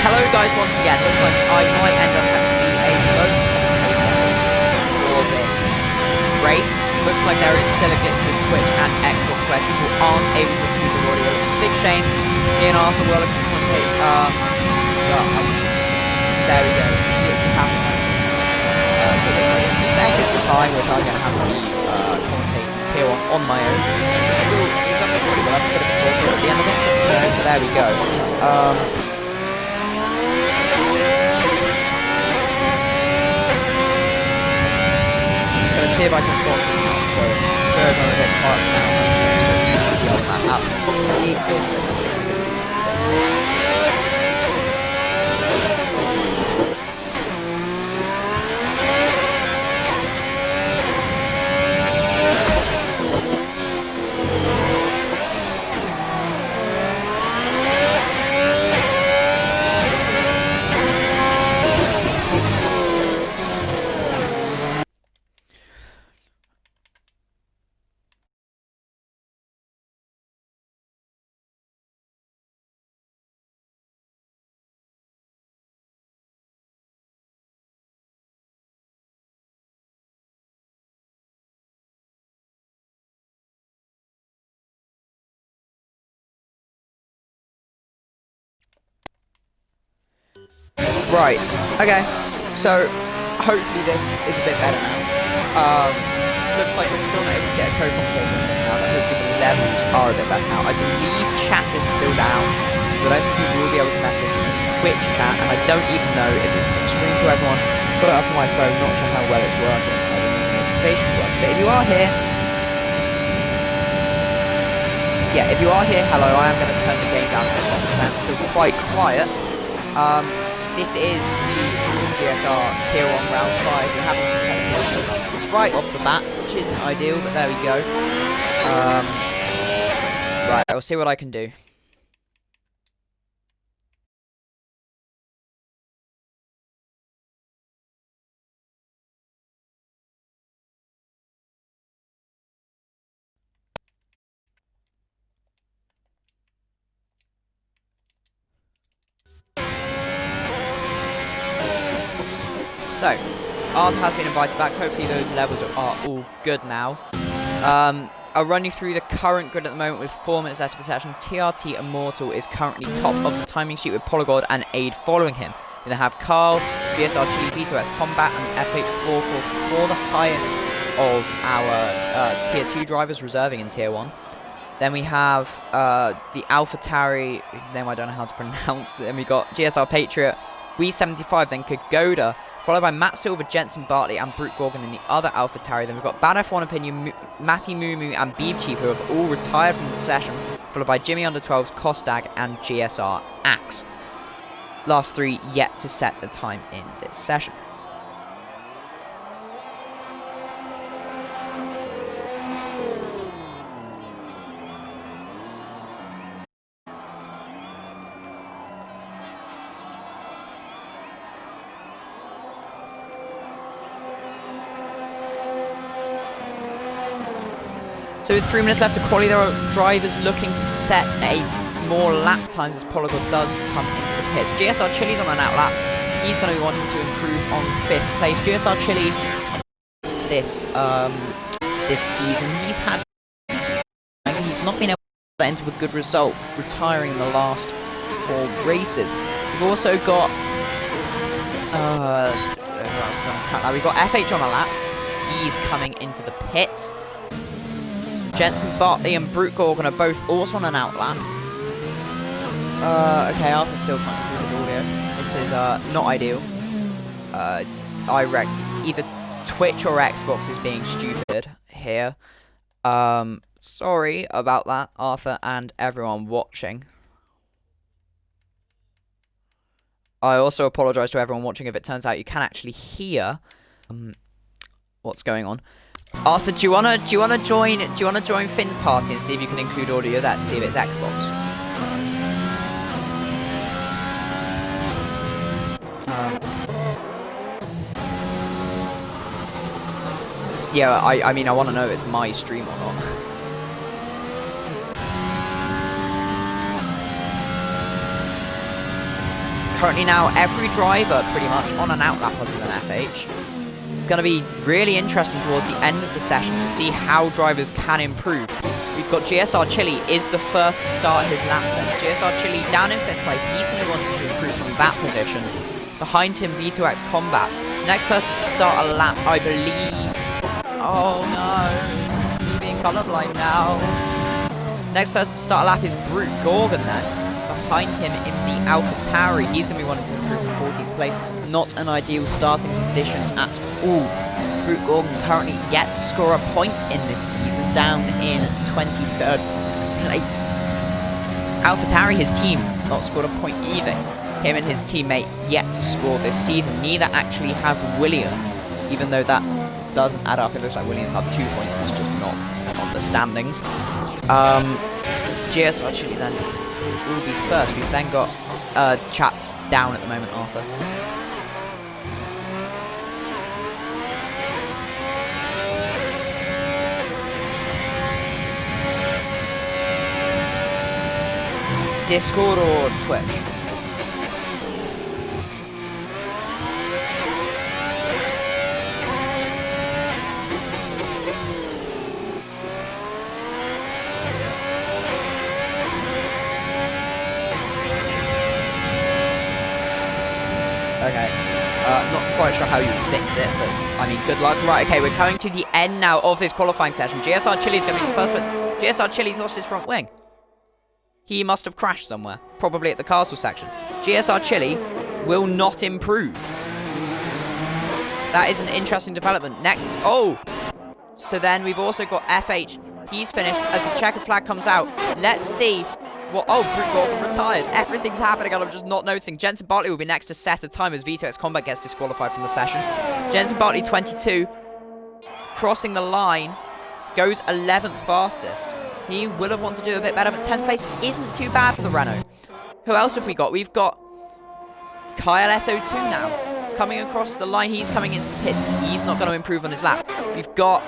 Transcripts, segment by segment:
hello guys once again. Looks like I might end up having to be a lone for this race. Looks like there is still a glitch with Twitch and Xbox where people aren't able to receive the audio, which is a big shame. Me and Arthur were looking to commentate, there we go. Glitch happened. So it looks like it's the second time which I'm going to have to be commentating tier 1 on my own. Still, it's unrecorded, but I've got a bit of a sore throat at the end of it. So there we go. See if I can sort something out, so serve on a bit parts now, so yell that out to see if there's anything I can do to fix it. Right, okay, so hopefully this is a bit better now. Looks like we're still not able to get a co-commentator now, but hopefully the levels are a bit better now. I believe chat is still down, so I don't think people will be able to message in Twitch chat, and I don't even know if it's streamed to everyone. Got it up on my phone, not sure how well it's working. I don't know if the notifications work, but if you are here, yeah, if you are here, hello, I am going to turn the game down a bit because I'm still quite quiet. This is GSR Tier 1 Round 5. We're having some technical issues right off the bat, which isn't ideal, but there we go. Right, I'll see what I can do. So, Arthur has been invited back. Hopefully those levels are all good now. I'll run you through the current grid at the moment with 4 minutes left of the session. TRT Immortal is currently top of the timing sheet with Polygod and Aid following him. We then have Carl, GSR Chili, B2S Combat and FH44, the highest of our Tier 2 drivers reserving in Tier 1. Then we have the Alpha Tari, name I don't know how to pronounce. Then we got GSR Patriot, We75, then Kagoda, followed by Matt Silver, Jensen Bartley, and Brute Gorgon in the other Alpha Tari. Then we've got Bad F1 Opinion, Matty Moo and Beeb Chief, who have all retired from the session, followed by Jimmy Under 12's Kostag and GSR Axe. Last 3 yet to set a time in this session. So with 3 minutes left to qualify, there are drivers looking to set a more lap times as Polygod does come into the pits. GSR Chili's on an outlap. He's going to be wanting to improve on 5th place. GSR Chili this season, he's not been able to get into a good result, retiring in the last 4 races. We've also got we've got FH on a lap. He's coming into the pits. Jensen Bartley and Brute Gorgon are both also on an outlap. Okay, Arthur's still coming through his audio. This is not ideal. I reckon either Twitch or Xbox is being stupid here. Sorry about that, Arthur and everyone watching. I also apologise to everyone watching if it turns out you can actually hear what's going on. Arthur, do you wanna join Finn's party and see if you can include audio there to see if it's Xbox? Yeah, I mean I want to know if it's my stream or not. Currently now, every driver pretty much on an outlap other than FH. It's going to be really interesting towards the end of the session to see how drivers can improve. We've got GSR Chile is the first to start his lap then. GSR Chile down in 5th place. He's going to want to improve from that position. Behind him, V2X Combat. Next person to start a lap, I believe. Oh no. Me being colorblind now. Next person to start a lap is Brute Gorgon then. Behind him in the AlphaTauri, he's going to be wanting to improve from 14th place. Not an ideal starting position at all. Brute Gorgon currently yet to score a point in this season, down in 23rd place. AlphaTauri, his team, not scored a point either. Him and his teammate yet to score this season. Neither actually have Williams, even though that doesn't add up. It looks like Williams have 2 points, it's just not on the standings. GSR Chile then will be first. We've then got chats down at the moment, Arthur. Discord or Twitch? Okay, not quite sure how you fix it, but I mean, good luck. Right, okay, we're coming to the end now of this qualifying session. GSR Chile's going to be the first, but GSR Chile's lost his front wing. He must have crashed somewhere, probably at the castle section. GSR Chile will not improve. That is an interesting development. Next, oh! So then we've also got FH. He's finished as the checkered flag comes out. Let's see what... Oh, Brute Gorgon retired. Everything's happening and I'm just not noticing. Jensen Bartley will be next to set a time as V2X Combat gets disqualified from the session. Jensen Bartley, 22. Crossing the line. Goes 11th fastest. He will have wanted to do a bit better, but 10th place isn't too bad for the Renault. Who else have we got? We've got Kyle SO2 now. Coming across the line, he's coming into the pits. He's not going to improve on his lap. We've got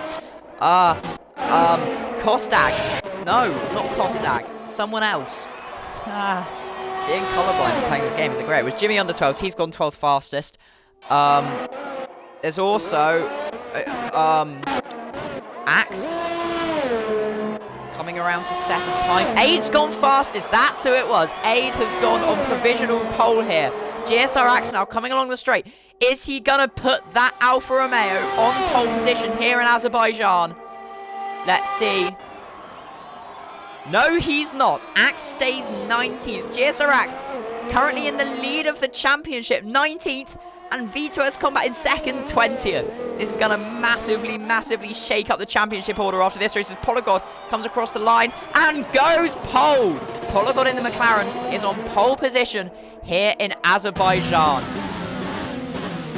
Kostag. No, not Kostag. Someone else. Being colorblind and playing this game isn't great. It was Jimmy under 12s. He's gone 12th fastest. There's also Axe coming around to set a time. Aid's gone fastest. That's who it was. Aid has gone on provisional pole here. GSR Axe now coming along the straight. Is he going to put that Alfa Romeo on pole position here in Azerbaijan? Let's see. No, he's not. Axe stays 19th. GSR Axe currently in the lead of the championship, 19th. And V2X Combat in second, 20th. This is going to massively, massively shake up the championship order after this race as Polygod comes across the line and goes pole. Polygod in the McLaren is on pole position here in Azerbaijan.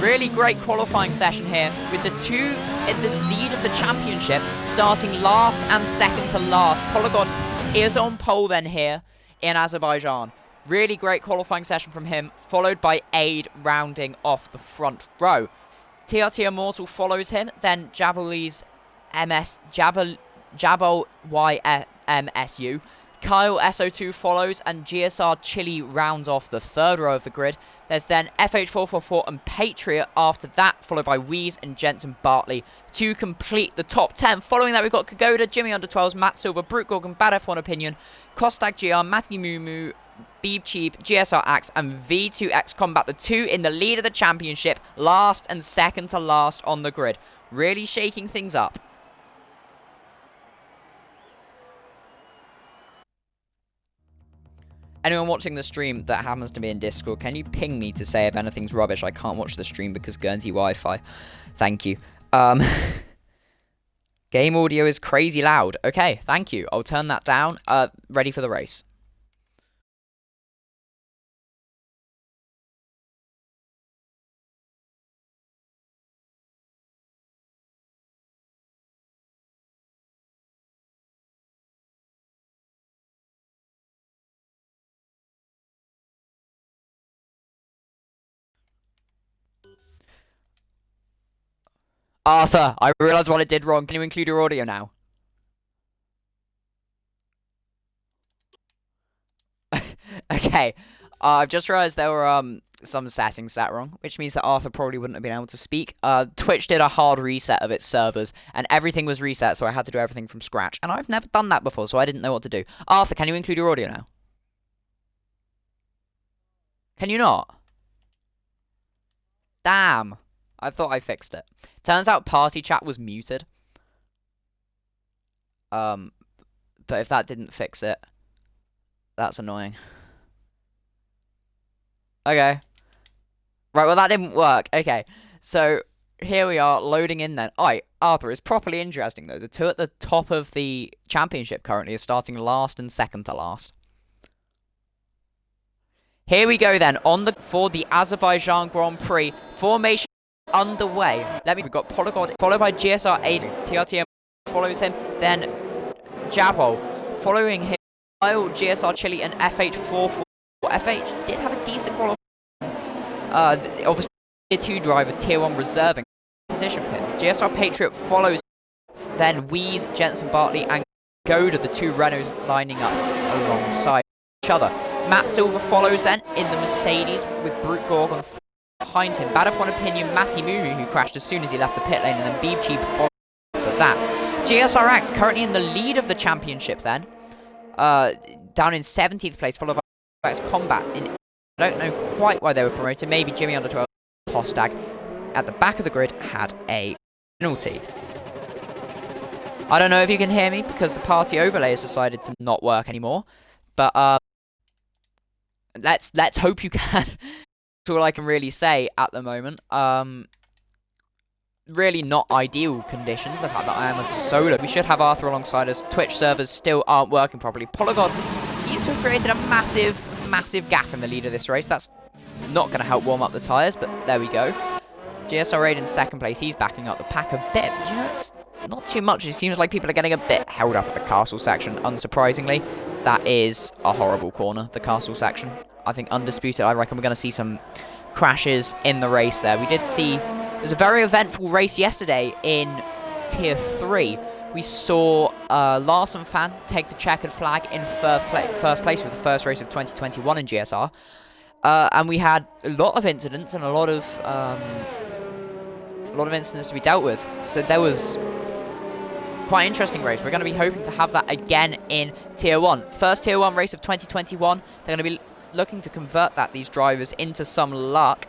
Really great qualifying session here with the two in the lead of the championship starting last and second to last. Polygod is on pole then here in Azerbaijan. Really great qualifying session from him, followed by Aid rounding off the front row. TRT Immortal follows him, then Jabali's Jabal YMSU. Kyle SO2 follows, and GSR Chile rounds off the third row of the grid. There's then FH444 and Patriot after that, followed by Wheeze and Jensen Bartley to complete the top 10. Following that, we've got Kagoda, Jimmy under 12s, Matt Silver, Brute Gorgon, Bad F1 Opinion, Kostag GR, Matty Mumu, Beeb Cheap, GSR Axe, and V2X Combat, the two in the lead of the championship, last and second to last on the grid. Really shaking things up. Anyone watching the stream that happens to be in Discord, can you ping me to say if anything's rubbish? I can't watch the stream because Guernsey Wi-Fi. Thank you. Game audio is crazy loud. Okay, thank you. I'll turn that down. Ready for the race. Arthur, I realised what I did wrong. Can you include your audio now? Okay. I've just realized there were some settings set wrong, which means that Arthur probably wouldn't have been able to speak. Twitch did a hard reset of its servers, and everything was reset, so I had to do everything from scratch. And I've never done that before, so I didn't know what to do. Arthur, can you include your audio now? Can you not? Damn. I thought I fixed it. Turns out party chat was muted. But if that didn't fix it, that's annoying. Okay. Right, well that didn't work. Okay, so here we are loading in then. Alright, Arthur, is properly interesting though. The two at the top of the championship currently are starting last and second to last. Here we go then, for the Azerbaijan Grand Prix. Formation underway. We've got Polygon, followed by GSR Aiden. TRT follows him, then Jabol. Following him, GSR Chile and FH44. FH did have a decent qualifying. Obviously, Tier 2 driver, Tier 1 reserving position for him. GSR Patriot follows, then Wheeze, Jensen Bartley, and Goda, the two Renaults lining up alongside each other. Matt Silver follows then in the Mercedes with Brute Gorgon behind him. Bad of one opinion, Matty Mumu, who crashed as soon as he left the pit lane, and then Beeb Cheap followed for that. GSRX currently in the lead of the championship then. Down in 17th place, followed by X Combat. I don't know quite why they were promoted. Maybe Jimmy under 12 Hostag at the back of the grid had a penalty. I don't know if you can hear me because the party overlay has decided to not work anymore. But let's hope you can. That's all I can really say at the moment. Really not ideal conditions. The fact that I am on solo. We should have Arthur alongside us. Twitch servers still aren't working properly. Polygon seems to have created a massive gap in the lead of this race. That's not going to help warm up the tyres, but there we go. GSR Raid in second place. He's backing up the pack a bit. You know, it's not too much. It seems like people are getting a bit held up at the castle section, unsurprisingly. That is a horrible corner, the castle section. I think undisputed. I reckon we're going to see some crashes in the race there. We did see, it was a very eventful race yesterday in Tier 3. We saw Larson Fan take the checkered flag in first place for the first race of 2021 in GSR. And we had a lot of incidents and a lot of incidents to be dealt with. So there was quite an interesting race. We're going to be hoping to have that again in Tier 1. First Tier 1 race of 2021. They're going to be looking to convert these drivers into some luck.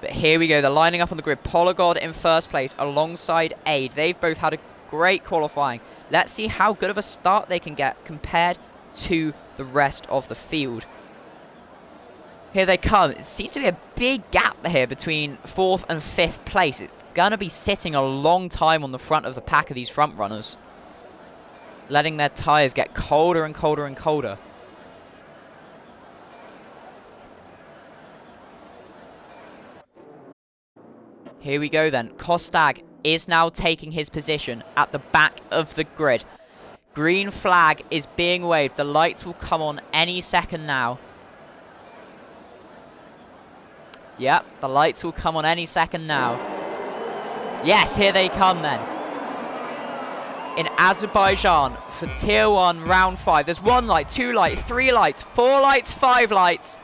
But here we go. They're lining up on the grid. Polygod in first place alongside Aid. They've both had a great qualifying. Let's see how good of a start they can get compared to the rest of the field. Here they come. It seems to be a big gap here between 4th and 5th place. It's going to be sitting a long time on the front of the pack of these front runners, letting their tyres get colder and colder and colder. Here we go then. Kostag is now taking his position at the back of the grid. Green flag is being waved. The lights will come on any second now. Yep, the lights will come on any second now. Yes, here they come then. In Azerbaijan for Tier 1, Round 5. There's 1 light, 2 lights, 3 lights, 4 lights, 5 lights.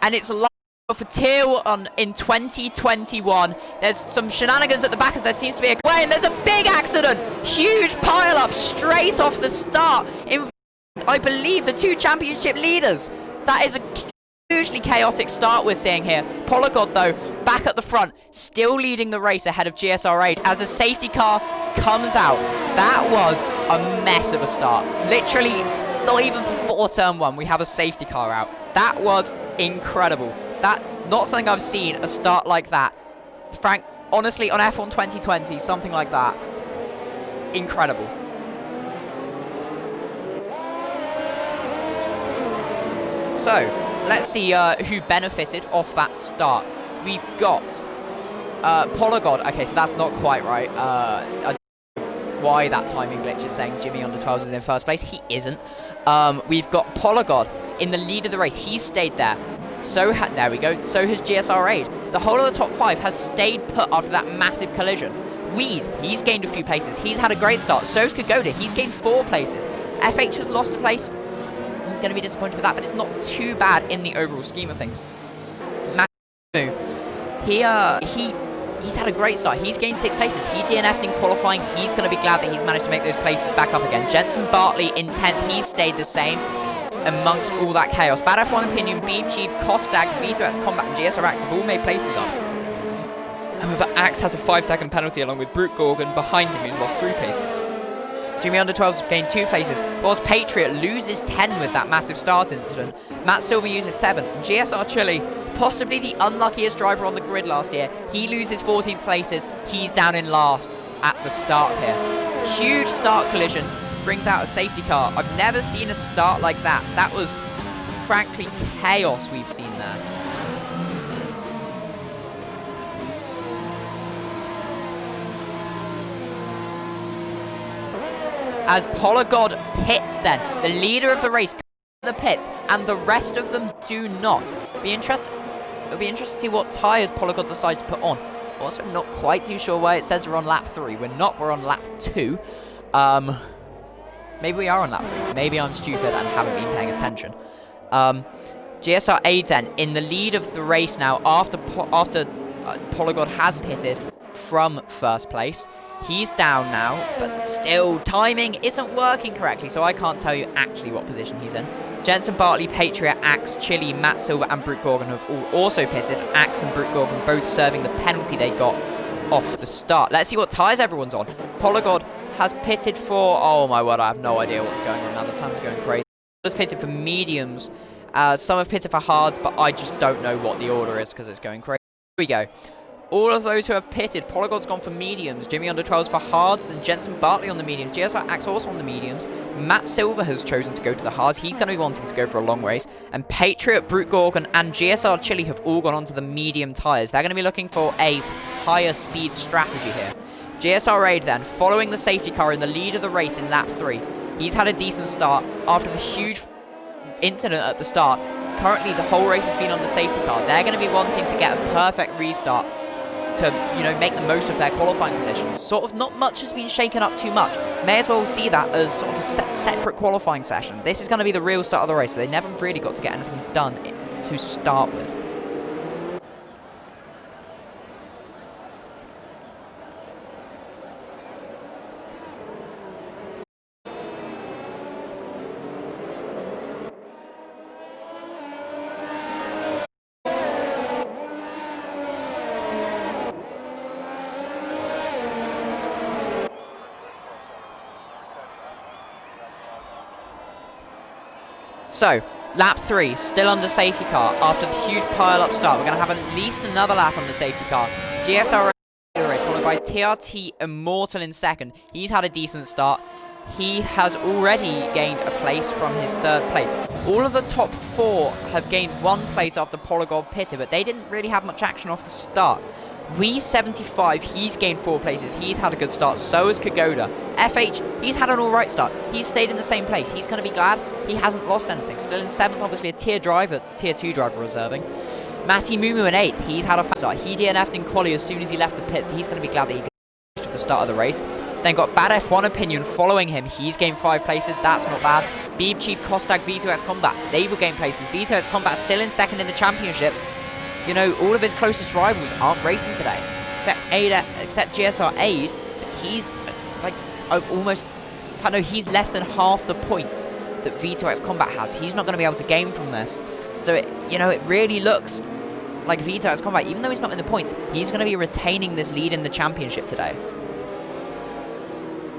And it's light for Tier 1 in 2021. There's some shenanigans at the back as there seems to be a way, and there's a big accident. Huge pile-up straight off the start. I believe the 2 championship leaders. That is a hugely chaotic start we're seeing here. Polygod, though, back at the front, still leading the race ahead of GSR8 as a safety car comes out. That was a mess of a start. Literally, not even before turn 1, we have a safety car out. That was incredible. That, not something I've seen, a start like that. Frank, honestly, on F1 2020, something like that. Incredible. So, let's see who benefited off that start. We've got Polygod. Okay, so that's not quite right. I don't know why that timing glitch is saying Jimmy under 12s is in first place. He isn't. We've got Polygod in the lead of the race. He's stayed there. So there we go. So has GSR8. The whole of the top 5 has stayed put after that massive collision. Wheeze, he's gained a few places. He's had a great start. So's Kagoda. He's gained 4 places. FH has lost a place. is going to be disappointed with that, but it's not too bad in the overall scheme of things. He's had a great start. He's gained 6 places. He DNF'd in qualifying. He's going to be glad that he's managed to make those places back up again. Jensen Bartley in 10th. He's stayed the same amongst all that chaos. Bad F1 Opinion, Beeb Cheap, Kostag, Vito X Combat, and GSR Axe have all made places up. However, Axe has a 5-second penalty along with Brute Gorgon behind him, who's lost 3 places. Jimmy Under 12's gained 2 places, whilst Patriot loses 10 with that massive start incident. Matt Silver uses 7. And GSR Chile, possibly the unluckiest driver on the grid last year, he loses 14 places. He's down in last at the start here. Huge start collision, brings out a safety car. I've never seen a start like that. That was, frankly, chaos we've seen there. As Polygod pits then, the leader of the race comes to the pits, and the rest of them do not. It'll be interesting to see what tyres Polygod decides to put on. Also, not quite too sure why it says we're on lap 3. We're not, we're on lap 2. Maybe we are on lap 3. Maybe I'm stupid and haven't been paying attention. GSR Aid then, in the lead of the race now, after Polygod has pitted from first place. He's down now, but still, timing isn't working correctly, so I can't tell you actually what position he's in. Jensen Bartley, Patriot, Axe, Chili, Matt Silver, and Brute Gorgon have all also pitted. Axe and Brute Gorgon both serving the penalty they got off the start. Let's see what tyres everyone's on. Polygod has pitted for... Oh my word, I have no idea what's going on now. The time's going crazy. Has pitted for mediums. Some have pitted for hards, but I just don't know what the order is because it's going crazy. Here we go. All of those who have pitted, Polygod's gone for mediums, Jimmy Under 12's for hards, then Jensen Bartley on the mediums, GSR Axe also on the mediums, Matt Silver has chosen to go to the hards, he's going to be wanting to go for a long race, and Patriot, Brute Gorgon, and GSR Chile have all gone onto the medium tyres. They're going to be looking for a higher speed strategy here. GSR Raid then, following the safety car in the lead of the race in lap 3. He's had a decent start after the huge incident at the start. Currently, the whole race has been on the safety car. They're going to be wanting to get a perfect restart to, you know, make the most of their qualifying positions. Sort of not much has been shaken up too much. May as well see that as sort of a separate qualifying session. This is going to be the real start of the race, so they never really got to get anything done to start with. So, lap 3, still under safety car after the huge pile-up start. We're going to have at least another lap on the safety car. GSR race followed by TRT Immortal in second. He's had a decent start. He has already gained a place from his 3rd place. All of the top 4 have gained 1 place after Polygod pitted, but they didn't really have much action off the start. We75, he's gained 4 places. He's had a good start. So has Kagoda. FH, he's had an alright start. He's stayed in the same place. He's going to be glad he hasn't lost anything. Still in 7th, obviously a tier 2 driver reserving. Matty Mumu in 8th. He's had a fast start. He DNF'd in quali as soon as he left the pit, so he's going to be glad that he got to the start of the race. Then got Bad F1 Opinion following him. He's gained 5 places. That's not bad. Beeb Cheap, Kostag, Vito X Combat. They've all gained places. Vito X Combat still in 2nd in the championship. You know, all of his closest rivals aren't racing today, except GSR Aid. He's like almost, I know he's less than half the points that Vito X Combat has. He's not going to be able to gain from this. So it really looks like Vito X Combat, even though he's not in the points, he's going to be retaining this lead in the championship today.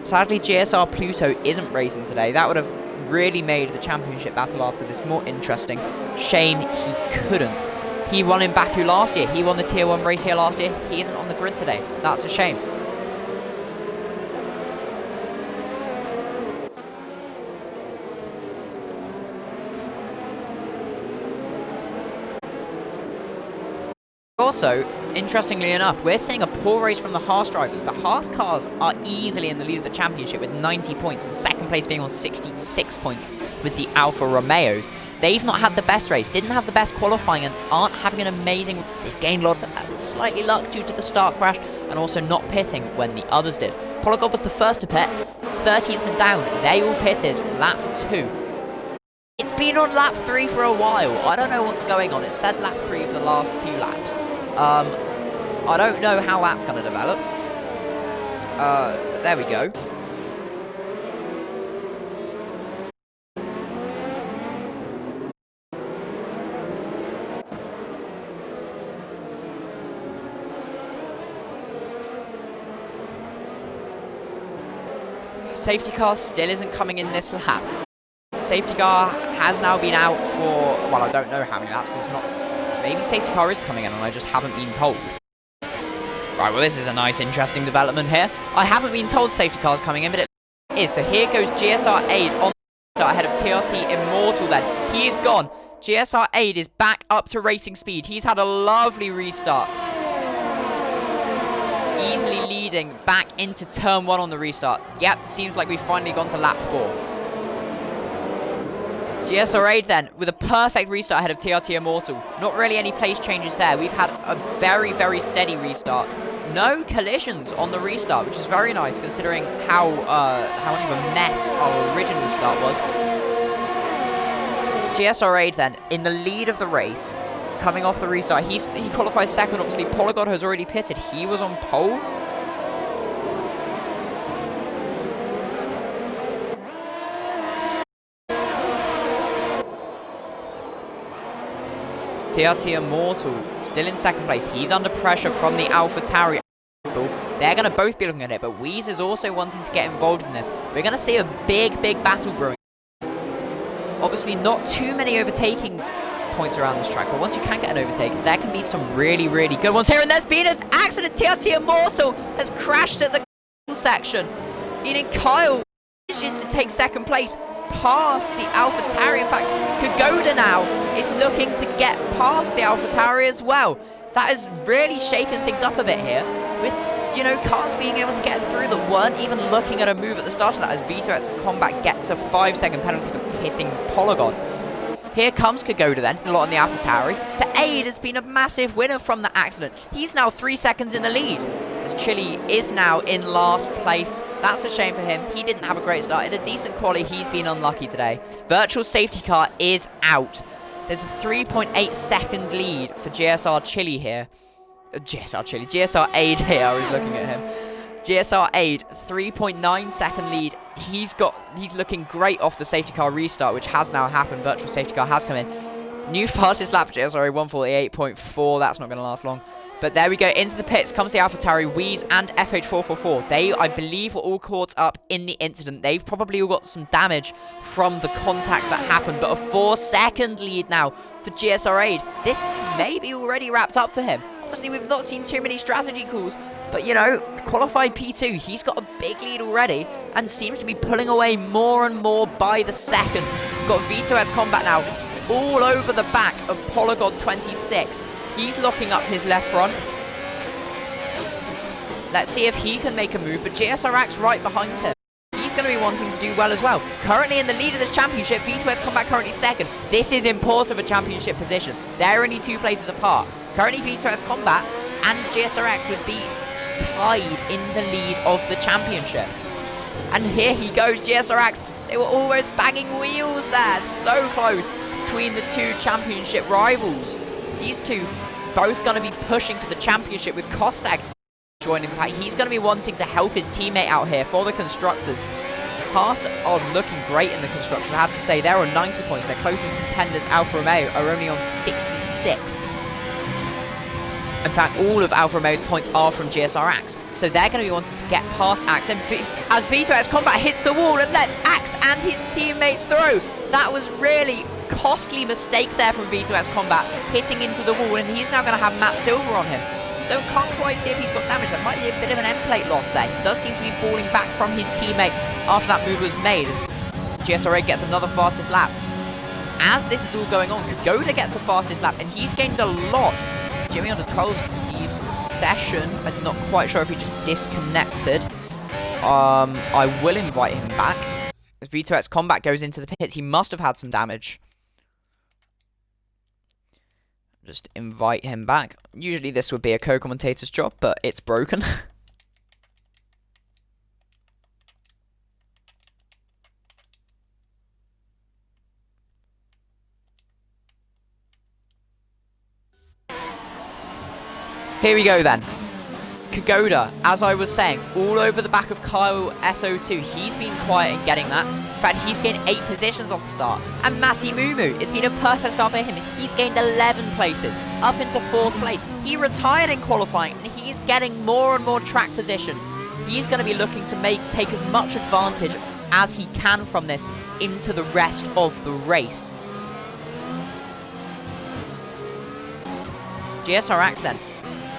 Sadly, GSR Pluto isn't racing today. That would have really made the championship battle after this more interesting. Shame he couldn't. He won in Baku last year. He won the Tier 1 race here last year. He isn't on the grid today. That's a shame. Also, interestingly enough, we're seeing a poor race from the Haas drivers. The Haas cars are easily in the lead of the championship with 90 points, with 2nd place being on 66 points with the Alfa Romeos. They've not had the best race, didn't have the best qualifying, and aren't having an amazing... They've gained lots, but that was slightly luck due to the start crash, and also not pitting when the others did. Polygod was the first to pit, 13th and down. They all pitted lap 2. It's been on lap 3 for a while. I don't know what's going on. It said lap 3 for the last few laps. I don't know how that's going to develop. There we go. Safety car still isn't coming in this lap. Safety car has now been out for, well, I don't know how many laps. It's not, maybe safety car is coming in and I just haven't been told. Right, well, this is a nice, interesting development here. I haven't been told safety car is coming in, but it is. So here goes GSR Aid on the start ahead of TRT Immortal then. He is gone. GSR Aid is back up to racing speed. He's had a lovely restart. Easily leading back into turn 1 on the restart. Yep, seems like we've finally gone to lap 4. GSR Aid then, with a perfect restart ahead of TRT Immortal. Not really any place changes there. We've had a very, very steady restart. No collisions on the restart, which is very nice considering how much of a mess our original start was. GSR Aid then, in the lead of the race, coming off the restart. He qualifies second, obviously. Polygon has already pitted. He was on pole. TRT Immortal still in second place. He's under pressure from the AlphaTauri. They're going to both be looking at it, but Wheeze is also wanting to get involved in this. We're going to see a big, big battle brewing. Obviously, not too many overtaking points around this track, but once you can get an overtake, there can be some really, really good ones here. And there's been an accident. TRT Immortal has crashed at the section, meaning Kyle manages to take second place past the AlphaTauri. In fact, Kagoda now is looking to get past the AlphaTauri as well. That has really shaken things up a bit here, with, you know, cars being able to get through that weren't even looking at a move at the start of that, as Vito's Combat gets a 5-second penalty for hitting Polygon. Here comes Kagoda then, a lot on the AlphaTauri. The Aid has been a massive winner from the accident. He's now 3 seconds in the lead, as Chile is now in last place. That's a shame for him. He didn't have a great start. In a decent quali, he's been unlucky today. Virtual safety car is out. There's a 3.8 second lead for GSR Chile here. GSR Aid here, I was looking at him. GSR Aid, 3.9 second lead. He's looking great off the safety car restart, which has now happened. Virtual safety car has come in. New fastest lap for GSR Aid, 148.4. That's not going to last long. But there we go, into the pits comes the AlphaTauri, Wheeze and FH444. They, I believe, were all caught up in the incident. They've probably all got some damage from the contact that happened, but a 4-second lead now for GSR Aid. This may be already wrapped up for him. Obviously, we've not seen too many strategy calls, but, you know, qualified P2, he's got a big lead already and seems to be pulling away more and more by the second. We've got Vito's Combat now all over the back of Polygon 26. He's locking up his left front. Let's see if he can make a move, but GSRX right behind him. He's going to be wanting to do well as well. Currently in the lead of this championship, Vito's Combat currently second. This is important for championship position. They're only 2 places apart. Currently Vito's Combat and GSRX would be tied in the lead of the championship. And here he goes, GSRX. They were almost banging wheels there. So close between the 2 championship rivals. These two both going to be pushing for the championship, with Kostag joining. In fact, he's going to be wanting to help his teammate out here for the constructors. Haas are looking great in the construction. I have to say, they're on 90 points. Their closest contenders, Alfa Romeo, are only on 66. In fact, all of Alfa Romeo's points are from GSR-Axe. So they're going to be wanting to get past Axe. And as Vito's Combat hits the wall and lets Axe and his teammate through. That was really costly mistake there from Vito's Combat, hitting into the wall, and he's now going to have Matt Silver on him. Though can't quite see if he's got damage. That might be a bit of an end plate loss there. He does seem to be falling back from his teammate after that move was made, as GSRA gets another fastest lap. As this is all going on, Kagoda gets a fastest lap, and he's gained a lot. Jimmy under 12 leaves the session. I'm not quite sure if he just disconnected. I will invite him back. As Vito's Combat goes into the pits, he must have had some damage. Just invite him back. Usually this would be a co-commentator's job, but it's broken. Here we go then. Kagoda, as I was saying, all over the back of Kyle SO2. He's been quiet in getting that. In fact, he's gained 8 positions off the start. And Matti Mumu, it's been a perfect start for him. He's gained 11 places, up into 4th place. He retired in qualifying, and he's getting more and more track position. He's going to be looking to take as much advantage as he can from this into the rest of the race. GSRX then,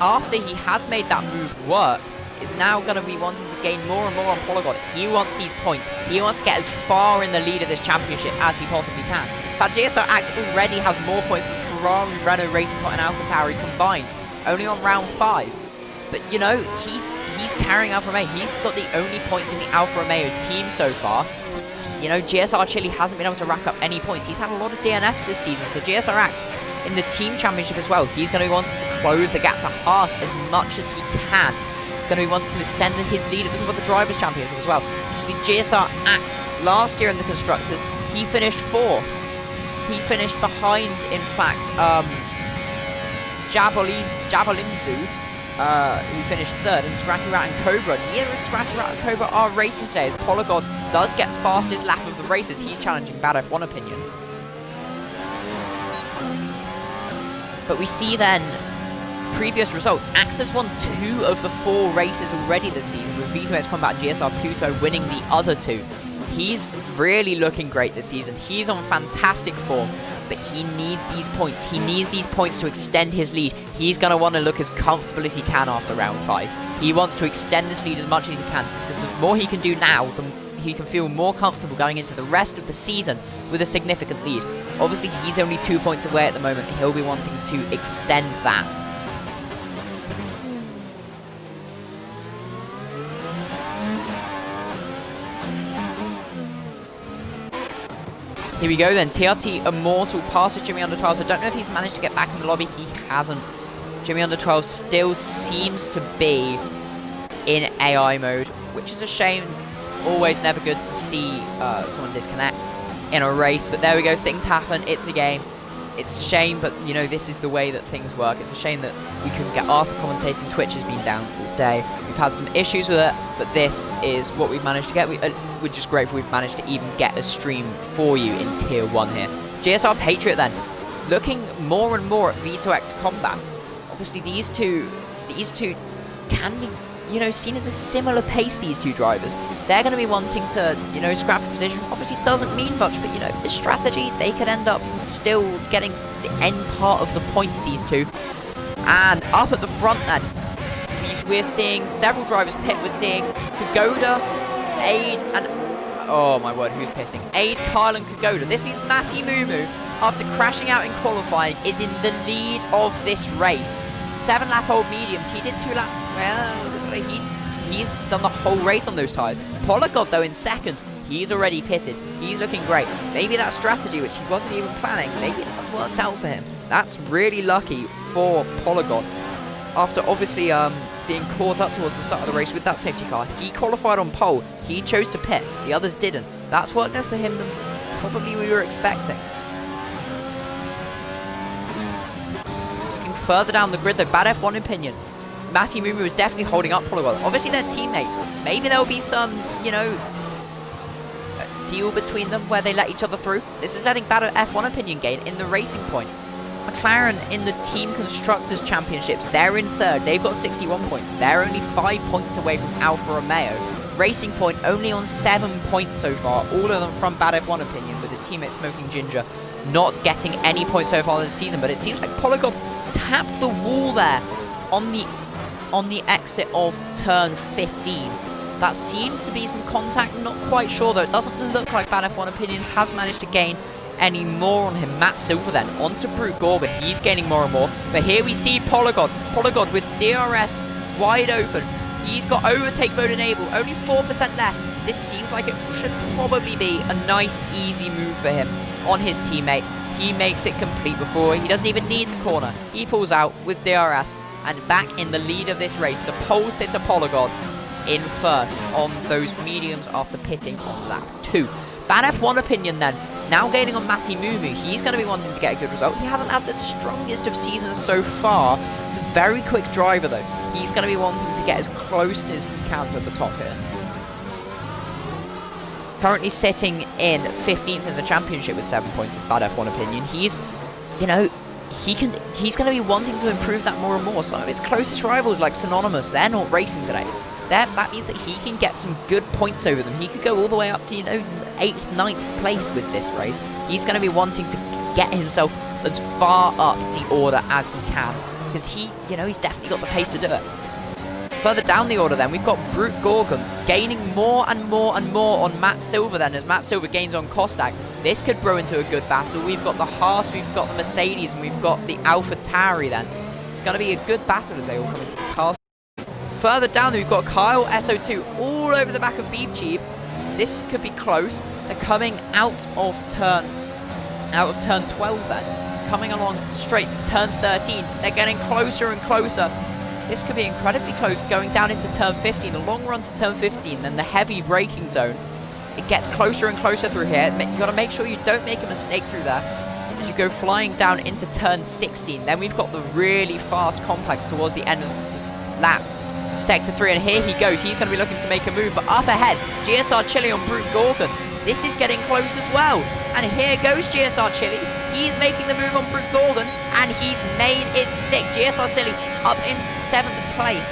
after he has made that move work, is now going to be wanting to gain more and more on Polygon. He wants these points. He wants to get as far in the lead of this championship as he possibly can. In fact, GSRX already has more points than Ferrari, Renault, Racing Point and AlphaTauri combined, only on round 5. But, you know, he's carrying Alfa Romeo. He's got the only points in the Alfa Romeo team so far. You know, GSR Chile hasn't been able to rack up any points. He's had a lot of DNFs this season, so GSRX in the team championship as well, he's going to be wanting to close the gap to Haas as much as he can. Going to be wanting to extend his lead at the Drivers' Championship as well. Obviously, GSR last year in the Constructors, he finished 4th. He finished behind, in fact, Jabolimzu, who finished 3rd, and Scratty Rat and Cobra. Neither of Scratty Rat and Cobra are racing today, as Polygon does get fastest lap of the races. He's challenging Bad F1 Opinion. But we see then previous results. Axe has won 2 of the 4 races already this season, with VSMX Combat GSR Pluto winning the other 2. He's really looking great this season. He's on fantastic form, but he needs these points. He needs these points to extend his lead. He's going to want to look as comfortable as he can after round 5. He wants to extend this lead as much as he can, because the more he can do now, he can feel more comfortable going into the rest of the season with a significant lead. Obviously, he's only 2 points away at the moment. He'll be wanting to extend that. Here we go then, TRT Immortal passes Jimmy under 12s. I don't know if he's managed to get back in the lobby. He hasn't. Jimmy under 12 still seems to be in AI mode, which is a shame. Always never good to see someone disconnect in a race, but there we go, things happen, it's a game. It's a shame, but you know, this is the way that things work. It's a shame that we couldn't get Arthur commentating. Twitch has been down all day. We've had some issues with it, but this is what we've managed to get. We're just grateful we've managed to even get a stream for you in Tier 1 here. GSR Patriot then, looking more and more at V2X Combat. Obviously these two can be, you know, seen as a similar pace, these 2 drivers. They're going to be wanting to, you know, scrap the position. Obviously doesn't mean much, but, you know, this strategy, they could end up still getting the end part of the points, these 2. And up at the front then, we're seeing several drivers pit. We're seeing Kagoda, Aid, and, oh my word, who's pitting? Aid, Kyle, and Kagoda. This means Matti Mumu, after crashing out in qualifying, is in the lead of this race. 7-lap old mediums. He did 2 laps. Well, he's done the whole race on those tyres. Polygon, though, in 2nd. He's already pitted. He's looking great. Maybe that strategy, which he wasn't even planning, maybe that's worked out for him. That's really lucky for Polygon. After obviously being caught up towards the start of the race with that safety car, he qualified on pole. He chose to pit. The others didn't. That's worked out for him than probably we were expecting. Looking further down the grid, though, Bad F1 Opinion. Matti Mumu is definitely holding up Polygon. Obviously, they're teammates. Maybe there'll be some, you know, deal between them where they let each other through. This is letting Bad F1 Opinion gain in the Racing Point. McLaren in the Team Constructors Championships, they're in 3rd. They've got 61 points. They're only 5 points away from Alfa Romeo. Racing Point only on 7 points so far. All of them from Bad F1 Opinion, with his teammate Smoking Ginger not getting any points so far this season. But it seems like Polygon tapped the wall there on the exit of turn 15. That seemed to be some contact, not quite sure though. It doesn't look like Bad F1 Opinion has managed to gain any more on him. Matt Silver then, onto Brute Gorman. He's gaining more and more. But here we see Polygon with DRS wide open. He's got overtake mode enabled, only 4% left. This seems like it should probably be a nice, easy move for him on his teammate. He makes it complete before. He doesn't even need the corner. He pulls out with DRS and back in the lead of this race. The pole sitter Polygon in 1st on those mediums after pitting on lap 2. Bad F1 Opinion then, now gaining on Matti Mumu. He's going to be wanting to get a good result. He hasn't had the strongest of seasons so far. So very quick driver, though. He's going to be wanting to get as close as he can to the top here. Currently sitting in 15th in the championship with 7 points, is bad F1 opinion. He's, you know, he's going to be wanting to improve that more and more. Some of his closest rivals, like Synonymous, they're not racing today. That means that he can get some good points over them. He could go all the way up to, you know, 8th, 9th place with this race. He's going to be wanting to get himself as far up the order as he can, because he, you know, he's definitely got the pace to do it. Further down the order then, we've got Brute Gorgon gaining more and more and more on Matt Silver then, as Matt Silver gains on Kostak. This could grow into a good battle. We've got the Haas, we've got the Mercedes, and we've got the Alpha Tauri then. It's going to be a good battle as they all come into the cars. Further down, we've got Kyle SO2 all over the back of Beep Cheap. This could be close. They're coming out of turn 12 then. Coming along straight to turn 13. They're getting closer and closer. This could be incredibly close going down into turn 15. A long run to turn 15, then the heavy braking zone. It gets closer and closer through here. You've got to make sure you don't make a mistake through there as you go flying down into turn 16. Then we've got the really fast complex towards the end of this lap. Sector 3, and here he goes. He's going to be looking to make a move, but up ahead, GSR Chili on Brute Gorgon. This is getting close as well. And here goes GSR Chili. He's making the move on Brute Gorgon, and he's made it stick. GSR Chili up into 7th place.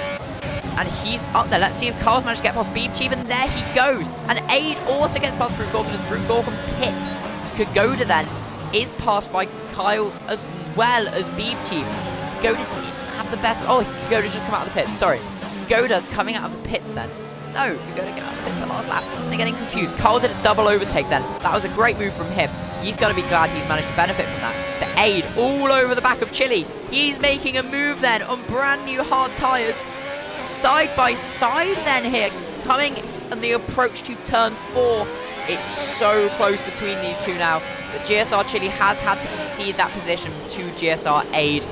And he's up there. Let's see if Carl's managed to get past Beep Cheap, and there he goes. And Aid also gets past Brute Gorgon as Brute Gorgon pits. Kagoda then is passed by Kyle as well as Beep Cheap. Kagoda didn't have the best. Oh, Kagoda's just come out of the pits. Sorry. Kagoda coming out of the pits then. No, Kagoda came out of the pits in the last lap. They're getting confused. Carl did a double overtake then. That was a great move from him. He's going to be glad he's managed to benefit from that. The Aid all over the back of Chili. He's making a move then on brand new hard tyres. Side by side then here. Coming on the approach to turn 4. It's so close between these two now. But GSR Chili has had to concede that position to GSR Aid.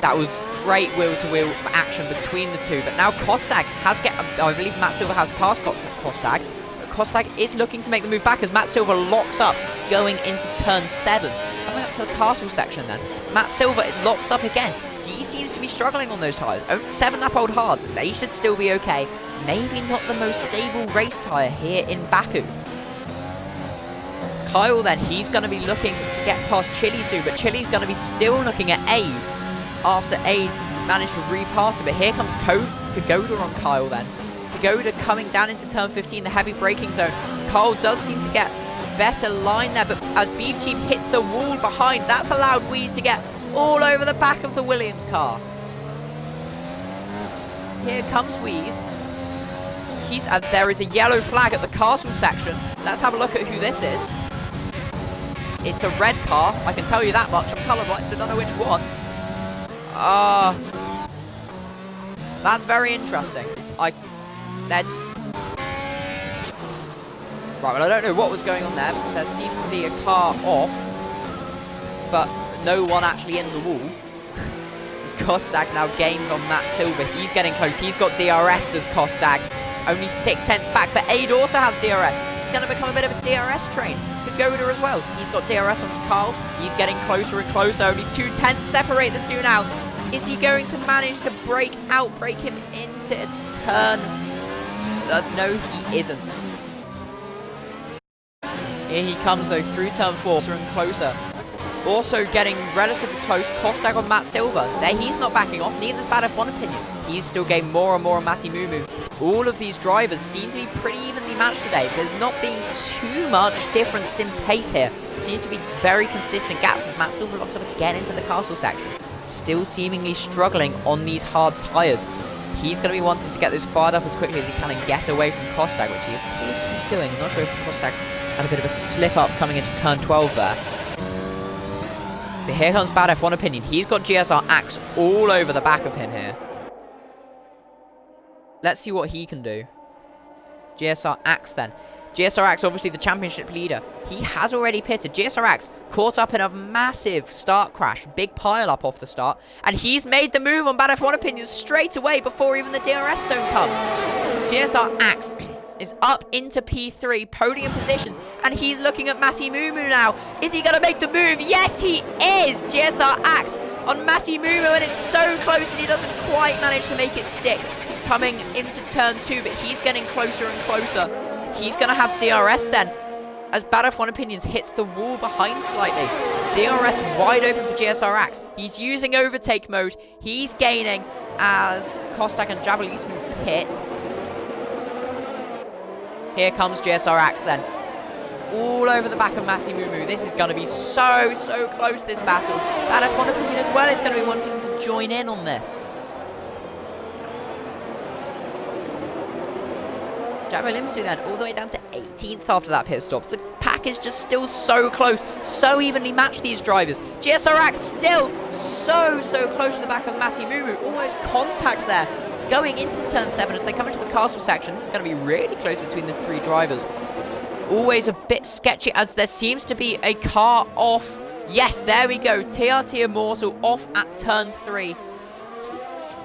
That was great wheel-to-wheel action between the two. But now Kostak has I believe Matt Silver has passed Kostak. But Kostak is looking to make the move back as Matt Silver locks up going into turn 7. Coming up to the castle section then. Matt Silver locks up again. He seems to be struggling on those tyres. Only 7-lap-old hards. They should still be okay. Maybe not the most stable race tyre here in Baku. Kyle then, he's going to be looking to get past Chili soon, but Chili's going to be still looking at Aid after Aid managed to repass him. But here comes Kagoda on Kyle then. Kagoda coming down into turn 15, the heavy braking zone. Kyle does seem to get better line there, but as Beep Cheap hits the wall behind, that's allowed Wheeze to get all over the back of the Williams car. Here comes Wheeze. There is a yellow flag at the castle section. Let's have a look at who this is. It's a red car, I can tell you that much. I'm colorblind, so I don't know which one. That's very interesting. Right, well, I don't know what was going on there, because there seems to be a car off, but no one actually in the wall. As Kostak now gains on Matt Silver. He's getting close. He's got DRS, does Kostak. Only 6/10 back, but Aid also has DRS. It's going to become a bit of a DRS train. Kagoda as well. He's got DRS on Carl. He's getting closer and closer. Only 2/10 separate the two now. Is he going to manage to break him into a turn? No, he isn't. Here he comes though through turn 4, closer and closer. Also getting relatively close, Kostak on Matt Silver. There, he's not backing off. Neither is bad F1 opinion. He's still getting more and more on Matty Mumu. All of these drivers seem to be pretty evenly matched today. There's not been too much difference in pace here. It seems to be very consistent gaps as Matt Silver locks up again into the castle section. Still seemingly struggling on these hard tyres. He's going to be wanting to get those fired up as quickly as he can and get away from Kostak, which he appears to be doing. I'm not sure if Kostak had a bit of a slip up coming into turn 12 there. But here comes bad F1 opinion. He's got GSR Axe all over the back of him here. Let's see what he can do. GSR Axe then. GSR Axe, obviously the championship leader. He has already pitted. GSR Axe caught up in a massive start crash. Big pile up off the start. And he's made the move on bad F1 opinion straight away before even the DRS zone comes. GSR Axe is up into P3, podium positions, and he's looking at Matty Mumu now. Is he going to make the move? Yes, he is! GSR Axe on Matty Mumu, and it's so close, and he doesn't quite manage to make it stick. Coming into turn 2, but he's getting closer and closer. He's going to have DRS then, as Bad F1 Opinions hits the wall behind slightly. DRS wide open for GSR Axe. He's using overtake mode. He's gaining as Kostak and Jabalismu hit. Here comes GSR Axe then. All over the back of Matty Mumu. This is going to be so close, this battle. Bad F1 Opinion as well is going to be wanting to join in on this. Jabalismu then all the way down to 18th after that pit stop. The pack is just still so close, so evenly matched, these drivers. GSR Axe still so close to the back of Matty Mumu. Almost contact there going into turn 7 as they come into the castle section. This is going to be really close between the 3 drivers. Always a bit sketchy as there seems to be a car off. Yes, there we go. TRT Immortal off at turn 3. He's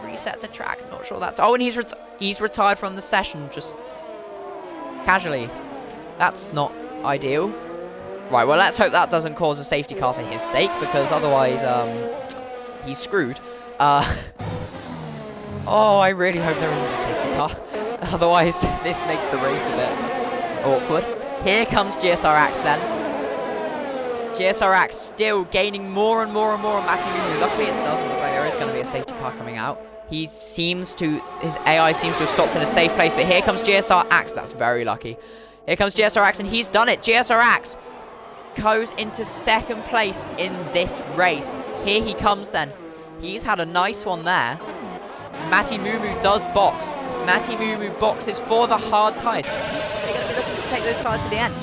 reset the track. Not sure that's... Oh, and he's retired from the session just casually. That's not ideal. Right, well, let's hope that doesn't cause a safety car for his sake, because otherwise, he's screwed. Oh, I really hope there isn't a safety car. Otherwise, this makes the race a bit awkward. Here comes GSR Axe then. GSR Axe still gaining more and more on Matty Mumu. Luckily, it doesn't look like there is going to be a safety car coming out. His AI seems to have stopped in a safe place, but here comes GSR Axe. That's very lucky. Here comes GSR Axe, and he's done it. GSR Axe goes into 2nd place in this race. Here he comes then. He's had a nice one there. Matty Mumu does box. Matty Mumu boxes for the hard tires. They're going to be looking to take those tires to the end.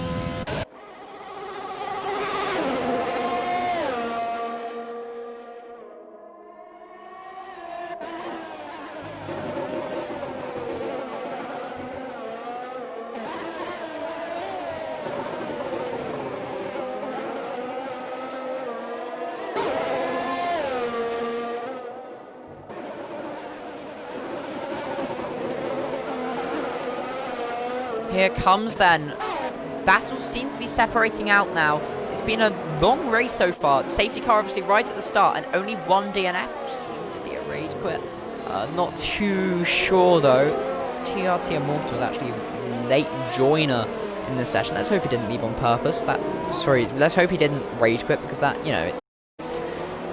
Here comes then. Battles seem to be separating out now. It's been a long race so far. Safety car obviously right at the start, and only one DNF, which seemed to be a rage quit. Not too sure though. TRT Immortal was actually a late joiner in this session. Let's hope he didn't leave on purpose. Let's hope he didn't rage quit, because that, you know,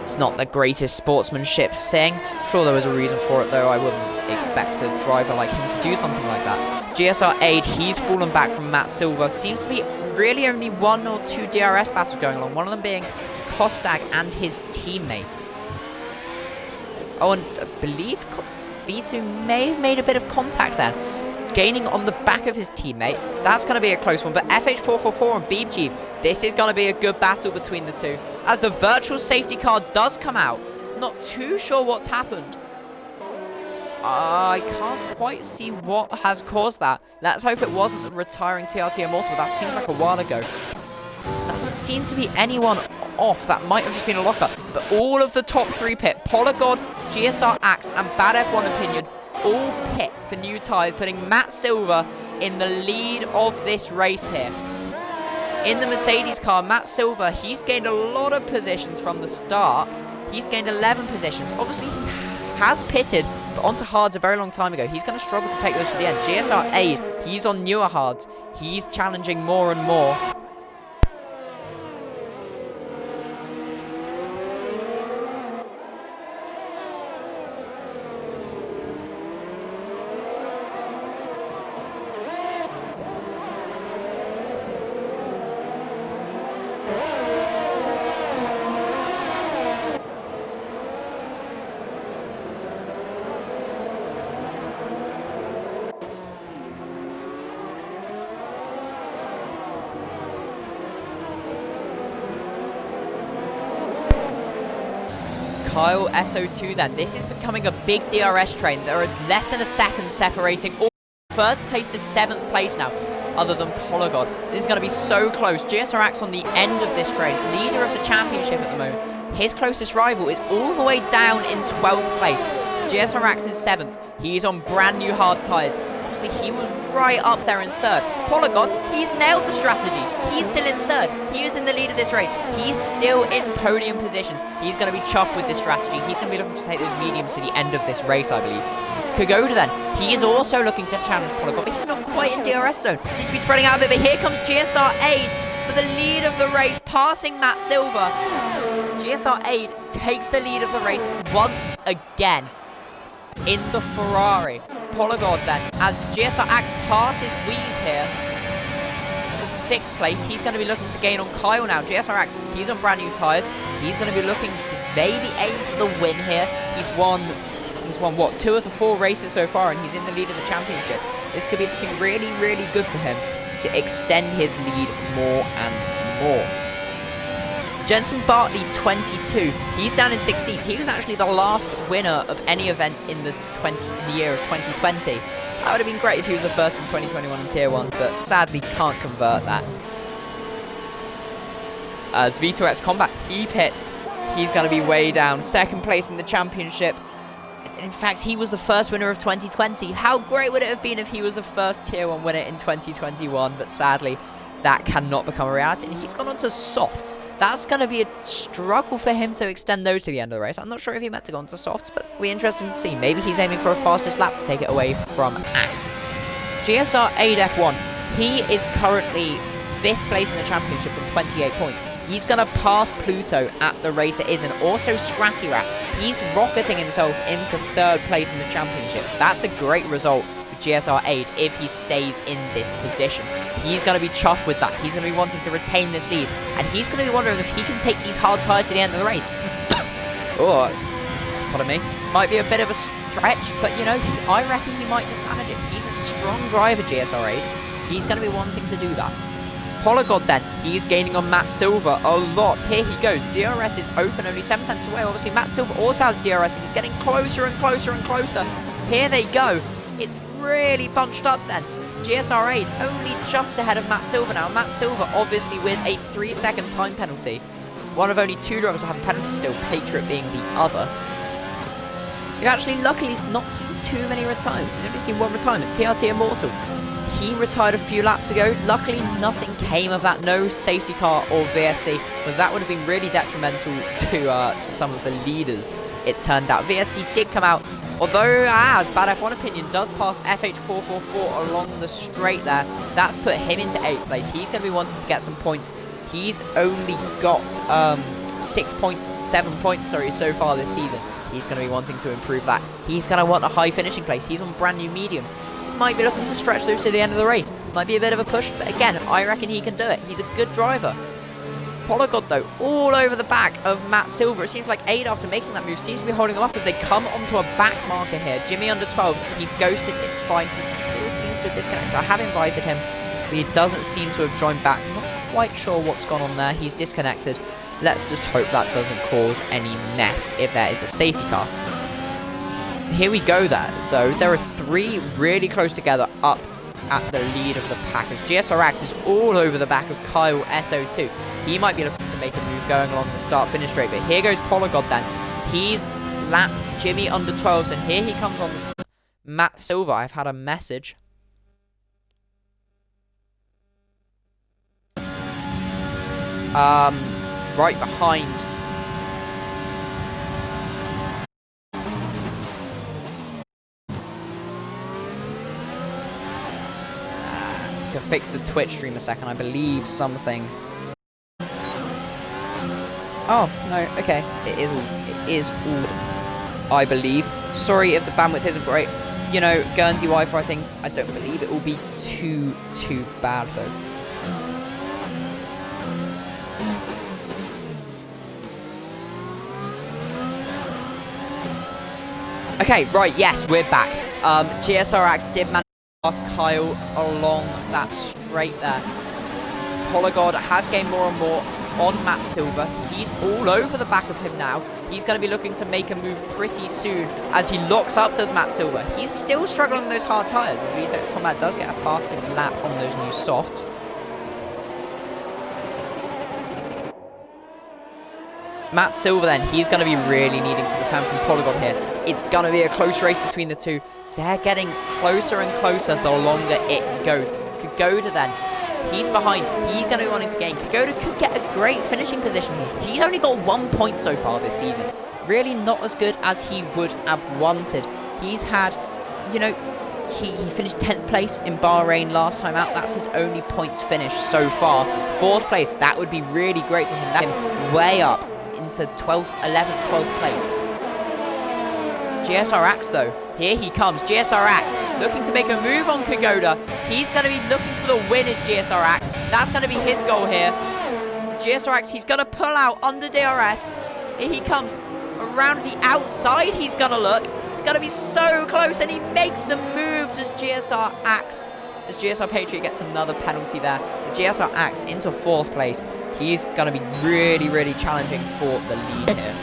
it's not the greatest sportsmanship thing. Sure, there was a reason for it though. I wouldn't expect a driver like him to do something like that. GSR Aid, he's fallen back from Matt Silver. Seems to be really only 1 or 2 DRS battles going along. One of them being Kostak and his teammate. Oh, and I believe V2 may have made a bit of contact there. Gaining on the back of his teammate. That's going to be a close one. But FH444 and Beeb Jeep, this is going to be a good battle between the two. As the virtual safety car does come out. Not too sure what's happened. I can't quite see what has caused that. Let's hope it wasn't the retiring TRT Immortal. That seems like a while ago. Doesn't seem to be anyone off. That might have just been a lockup. But all of the top 3 pit, Polygod, GSR Axe, and Bad F1 Opinion, all pit for new tyres, putting Matt Silver in the lead of this race here. In the Mercedes car, Matt Silver, he's gained a lot of positions from the start. He's gained 11 positions. Obviously, he has pitted, but onto hards a very long time ago. He's going to struggle to take those to the end. GSR Aid, he's on newer hards. He's challenging more and more. Kyle SO2 then. This is becoming a big DRS train. There are less than a second separating all. First place to 7th place now, other than Polygon. This is going to be so close. GSR Axe on the end of this train, leader of the championship at the moment. His closest rival is all the way down in 12th place. GSR Axe in 7th. He's on brand new hard tyres. obviously he was right up there in third. Polygon, he's nailed the strategy. He's still in third. He is in the lead of this race. He's still in podium positions. He's going to be chuffed with this strategy. He's going to be looking to take those mediums to the end of this race, I believe. Kagoda then, he is also looking to challenge Polygon, but he's not quite in DRS zone. Seems to be spreading out a bit, but here comes GSR Aid for the lead of the race, passing Matt Silver. GSR Aid takes the lead of the race once again in the Ferrari. Polygon then, as GSR Axe passes Wheeze here for 6th place, he's going to be looking to gain on Kyle now. GSR Axe, he's on brand new tyres. He's going to be looking to maybe aim for the win here. He's won what, 2 of the 4 races so far, and he's in the lead of the championship. This could be looking really, really good for him to extend his lead more and more. Jensen Bartley, 22. He's down in 16th. He was actually the last winner of any event in the year of 2020. That would have been great if he was the first in 2021 in Tier 1, but sadly can't convert that. As Vito X Combat, he pits. He's going to be way down. 2nd place in the championship. In fact, he was the first winner of 2020. How great would it have been if he was the first Tier 1 winner in 2021? But sadly, that cannot become a reality. And he's gone on to softs. That's going to be a struggle for him to extend those to the end of the race. I'm not sure if he meant to go on to softs, but it'll be interesting to see. Maybe he's aiming for a fastest lap to take it away from Axe. GSR F1. He is currently 5th place in the championship with 28 points. He's going to pass Pluto at the rate it is, and also Scratty Rat. He's rocketing himself into 3rd place in the championship. That's a great result for GSR Aid if he stays in this position. He's going to be chuffed with that. He's going to be wanting to retain this lead, and he's going to be wondering if he can take these hard tyres to the end of the race. Oh, pardon me. Might be a bit of a stretch, but you know, I reckon he might just manage it. He's a strong driver, GSR Aid. He's going to be wanting to do that. Polygon then, he's gaining on Matt Silver a lot. Here he goes. DRS is open, only 7 tenths away. Obviously, Matt Silver also has DRS, but he's getting closer and closer and closer. Here they go. It's really bunched up then. GSR 8 only just ahead of Matt Silver now. Matt Silver obviously with a 3-second time penalty. One of only 2 drivers to have a penalty still, Patriot being the other. You've actually luckily not seen too many retirements. You've only seen 1 retirement, TRT Immortal. He retired a few laps ago. Luckily, nothing came of that. No safety car or VSC, because that would have been really detrimental to some of the leaders, it turned out. VSC did come out, although, as Bad F1 Opinion does pass FH444 along the straight there. That's put him into 8th place. He's going to be wanting to get some points. He's only got 6.7 points, so far this season. He's going to be wanting to improve that. He's going to want a high finishing place. He's on brand new mediums. Might be looking to stretch those to the end of the race. Might be a bit of a push, but again, I reckon he can do it. He's a good driver. Polygon, though, all over the back of Matt Silver. It seems like Aid, after making that move, seems to be holding him up as they come onto a back marker here. Jimmy under 12, he's ghosted, it's fine. He still seems to disconnect. I have invited him, but he doesn't seem to have joined back. I'm not quite sure what's gone on there. He's disconnected. Let's just hope that doesn't cause any mess if there is a safety car. Here we go there, though. There are 3 really close together up at the lead of the pack, as GSR Axe is all over the back of Kyle SO2. He might be looking to make a move going along the start-finish straight, but here goes Polygon then. He's lapped Jimmy under 12s, and here he comes on Matt Silver. I've had a message. Right behind. To fix the Twitch stream a second, I believe something. Oh, no, okay. It is all, I believe. Sorry if the bandwidth isn't great. You know, Guernsey Wi-Fi things, I don't believe it will be too bad, though. Okay, right, yes, we're back. GSR Axe did manage to pass Kyle along that straight there. Polygon has gained more and more on Matt Silver. He's all over the back of him now. He's going to be looking to make a move pretty soon as he locks up, does Matt Silver. He's still struggling with those hard tyres as Vito's Combat does get a fastest lap on those new softs. Matt Silver then, he's going to be really needing to defend from Polygon here. It's going to be a close race between the two. They're getting closer and closer the longer it goes. Kagoda then, he's behind. He's going to be wanting to gain. Kagoda could get a great finishing position here. He's only got 1 point so far this season. Really not as good as he would have wanted. He's had, you know, he finished 10th place in Bahrain last time out. That's his only points finish so far. 4th place, that would be really great for him. That's him way up into 12th, 11th, 12th place. GSR Axe though, here he comes. GSR Axe looking to make a move on Kagoda. He's going to be looking for the win as GSR Axe. That's going to be his goal here. GSR Axe, he's going to pull out under DRS. Here he comes. Around the outside he's going to look. It's going to be so close, and he makes the move as GSR Axe. As GSR Patriot gets another penalty there. The GSR Axe into 4th place. He's going to be really, really challenging for the lead here.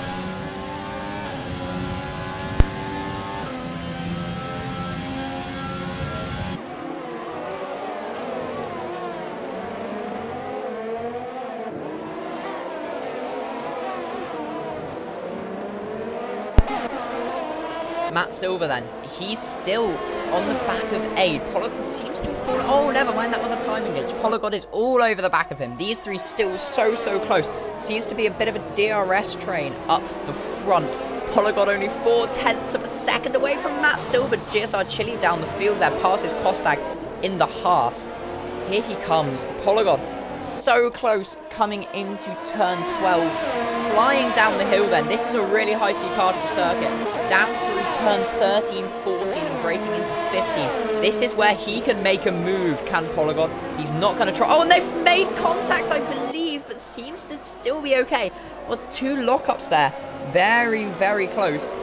Matt Silver then, he's still on the back of Aid. Polygon seems to have fallen. Oh, never mind, that was a timing glitch. Polygon is all over the back of him. These three still so close. Seems to be a bit of a DRS train up the front. Polygon only 4/10 of a second away from Matt Silver. GSR Chile down the field there, passes Kostag in the Haas. Here he comes. Polygon so close coming into turn 12. Flying down the hill then. This is a really high-speed part of the circuit. Down through turn 13, 14 and breaking into 15. This is where he can make a move, can Polygon. He's not going to try. Oh, and they've made contact, I believe, but seems to still be okay. Was 2 lockups there. Very close.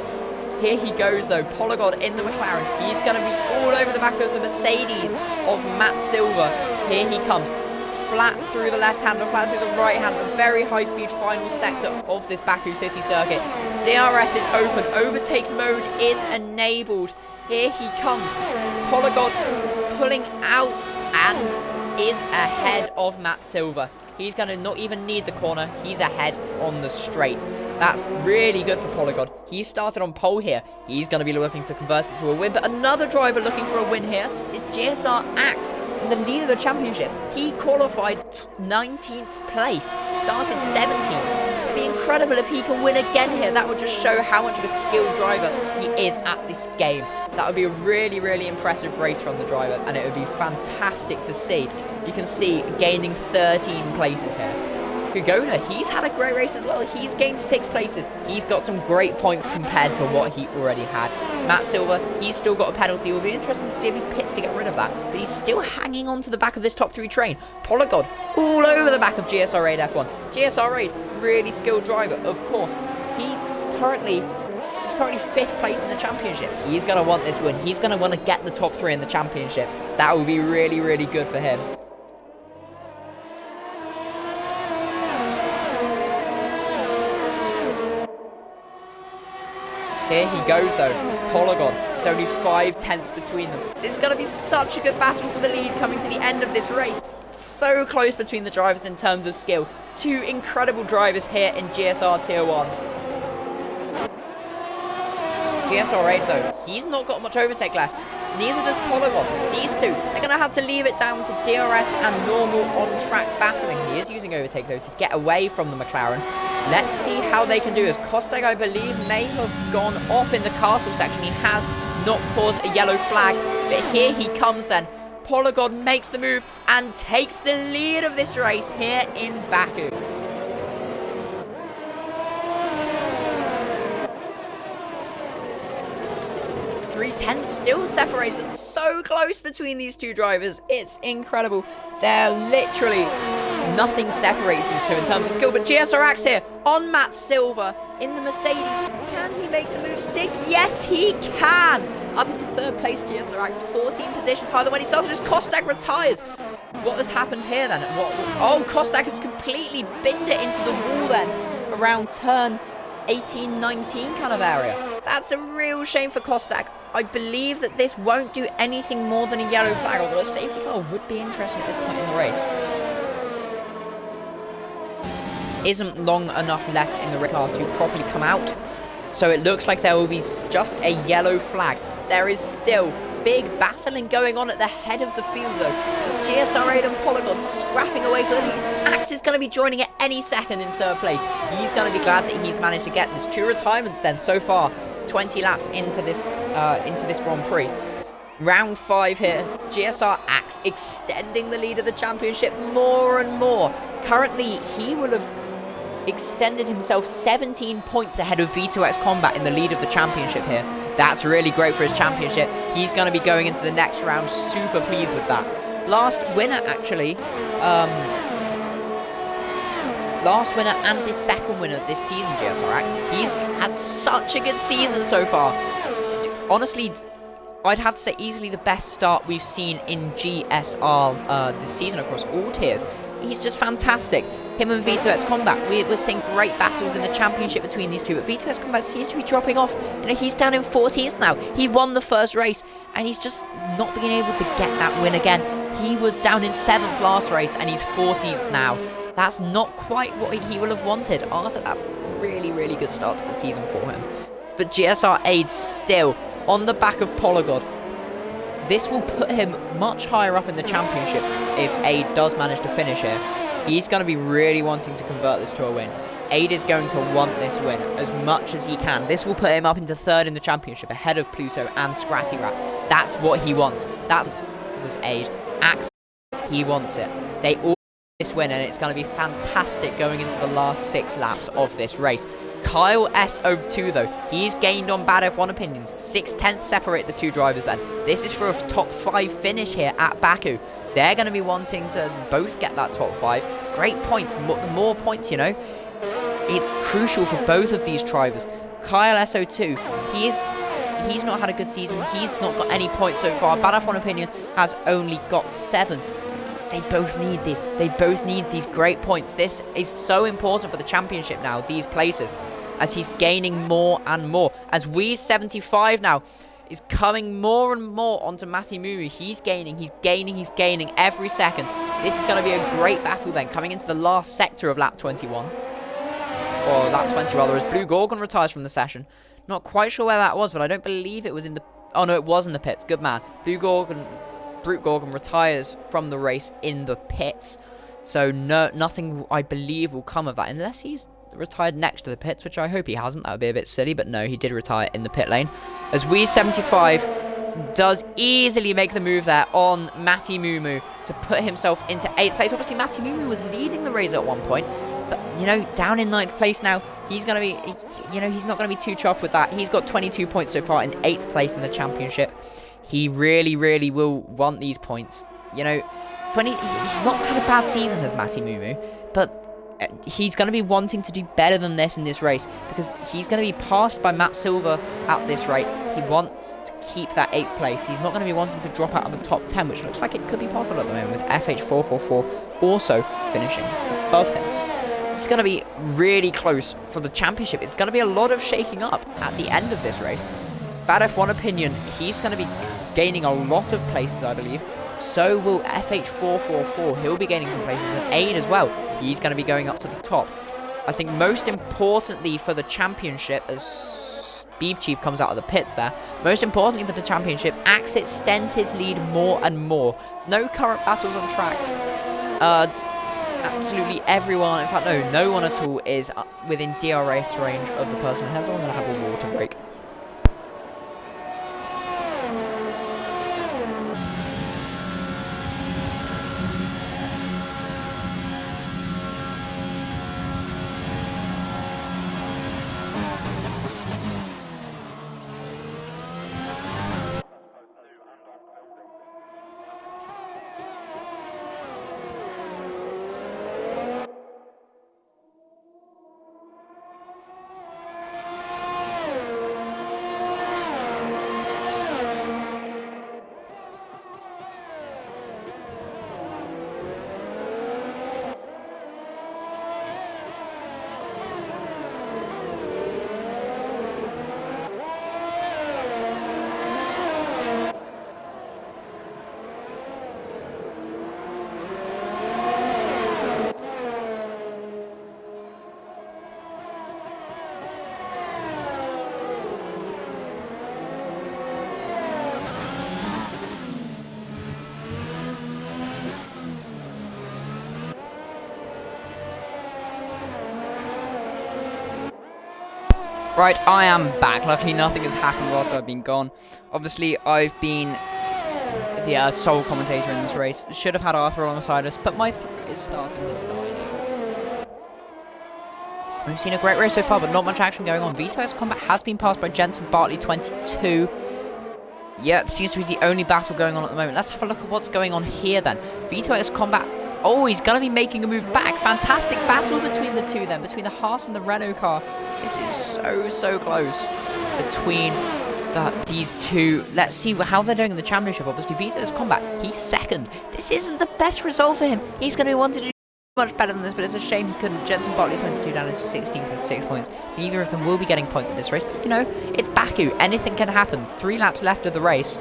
Here he goes, though. Polygon in the McLaren. He's going to be all over the back of the Mercedes of Matt Silver. Here he comes. Flat through the left-hander, flat through the right-hander. Very high-speed final sector of this Baku City circuit. DRS is open. Overtake mode is enabled. Here he comes. Polygon pulling out and is ahead of Matt Silver. He's going to not even need the corner. He's ahead on the straight. That's really good for Polygon. He started on pole here. He's going to be looking to convert it to a win. But another driver looking for a win here is GSR Axe in the lead of the championship. He qualified 19th place, started 17th. It'd be incredible if he can win again here. That would just show how much of a skilled driver he is at this game. That would be a really impressive race from the driver, and it would be fantastic to see. You can see gaining 13 places here. Kagoda, he's had a great race as well. He's gained 6 places. He's got some great points compared to what he already had. Matt Silver, he's still got a penalty. It will be interesting to see if he pits to get rid of that. But he's still hanging on to the back of this top 3 train. Polygon, all over the back of GSR Raid F1. GSR Raid, really skilled driver, of course. He's currently 5th place in the championship. He's going to want this win. He's going to want to get the top 3 in the championship. That would be really good for him. Here he goes though, Polygon. It's only 5/10 between them. This is going to be such a good battle for the lead coming to the end of this race. It's so close between the drivers in terms of skill. 2 incredible drivers here in GSR Tier 1. GSR 8 though, he's not got much overtake left. Neither does Polygon. These two, they're going to have to leave it down to DRS and normal on-track battling. He is using overtake though to get away from the McLaren. Let's see how they can do as Kostag, I believe, may have gone off in the castle section. He has not caused a yellow flag, but here he comes then. Polygon makes the move and takes the lead of this race here in Baku. .3 still separates them. So close between these two drivers. It's incredible. They're literally... nothing separates these two in terms of skill. But GSR Axe here on Matt Silver in the Mercedes. Can he make the move stick? Yes, he can. Up into 3rd place, GSR Axe. 14 positions higher than when he started as Kostag retires. What has happened here then? Oh, Kostag has completely binned it into the wall then. Around turn 18, 19 kind of area. That's a real shame for Kostag. I believe that this won't do anything more than a yellow flag, although a safety car would be interesting at this point in the race. Isn't long enough left in the car to properly come out, so it looks like there will be just a yellow flag. There is still big battling going on at the head of the field, though. GSR and Polygon scrapping away for the lead. Axe is going to be joining at any second in third place. He's going to be glad that he's managed to get this. 2 retirements then so far, 20 laps into this Grand Prix. Round 5 here, GSR Axe extending the lead of the championship more and more. Currently, he will have extended himself 17 points ahead of V2X Combat in the lead of the championship here. That's really great for his championship. He's going to be going into the next round super pleased with that. Last winner, actually, last winner and his second winner this season, GSR Axe. He's had such a good season so far. Honestly, I'd have to say easily the best start we've seen in GSR this season across all tiers. He's just fantastic. Him and V2X Combat, we're seeing great battles in the championship between these two, but V2X Combat seems to be dropping off. You know, he's down in 14th now. He won the first race, and he's just not being able to get that win again. He was down in 7th last race, and he's 14th now. That's not quite what he will have wanted after that really, really good start to the season for him. But GSR Aid still on the back of Polygon. This will put him much higher up in the championship if Aid does manage to finish here. He's going to be really wanting to convert this to a win. Aid is going to want this win as much as he can. This will put him up into 3rd in the championship ahead of Pluto and Scratty Rat. That's what he wants. That's does Aid. Axe, he wants it. They all this win, and it's going to be fantastic going into the last 6 laps of this race. Kyle S02 though, he's gained on Bad F1 opinions. 6/10 separate the two drivers then. This is for a top 5 finish here at Baku. They're going to be wanting to both get that top 5. Great points. The more points, you know, it's crucial for both of these drivers. Kyle S02, he's not had a good season. He's not got any points so far. Bad F1 opinion has only got 7. They both need this. They both need these great points. This is so important for the championship now, these places, as he's gaining more and more. As Wee75 now is coming more and more onto Matti Mumu. He's gaining every second. This is going to be a great battle then, coming into the last sector of lap 21. Or lap 20 rather, as Blue Gorgon retires from the session. Not quite sure where that was, but I don't believe it was in the... Oh no, it was in the pits. Good man. Brute Gorgon retires from the race in the pits. So nothing, I believe, will come of that. Unless he's retired next to the pits, which I hope he hasn't. That would be a bit silly. But no, he did retire in the pit lane. As Wee75 does easily make the move there on Matti Mumu to put himself into 8th place. Obviously, Matti Mumu was leading the race at one point. But, you know, down in 9th place now. He's going to be, you know, he's not going to be too chuffed with that. He's got 22 points so far in 8th place in the championship. He really, really will want these points. You know, he's not had a bad season as Matti Mumu, but he's going to be wanting to do better than this in this race because he's going to be passed by Matt Silver at this rate. He wants to keep that 8th place. He's not going to be wanting to drop out of the top 10, which looks like it could be possible at the moment with FH444 also finishing above him. It's going to be really close for the championship. It's going to be a lot of shaking up at the end of this race. Bad F1 opinion, he's going to be gaining a lot of places, I believe. So will FH444. He'll be gaining some places, and Aid as well. He's going to be going up to the top. I think most importantly for the championship, as Beeb Cheap comes out of the pits there, most importantly for the championship, Axe extends his lead more and more. No current battles on track. Absolutely everyone, in fact no one at all is within DRS range of the person ahead, so I'm going to have a water break. Right, I am back. Luckily, nothing has happened whilst I've been gone. Obviously, I've been the sole commentator in this race. Should have had Arthur alongside us, but my throat is starting to die. We've seen a great race so far, but not much action going on. Vito's combat has been passed by Jensen Bartley 22. Yep, seems to be the only battle going on at the moment. Let's have a look at what's going on here then. Vito's combat. Oh, he's going to be making a move back. Fantastic battle between the two then, between the Haas and the Renault car. This is so close between these two. Let's see how they're doing in the championship. Obviously, Vito's combat, he's second. This isn't the best result for him. He's going to want to do much better than this, but it's a shame he couldn't. Jensen Bartley 22 down is 16th with 6 points. Neither of them will be getting points at this race, but you know, it's Baku. Anything can happen. 3 laps left of the race.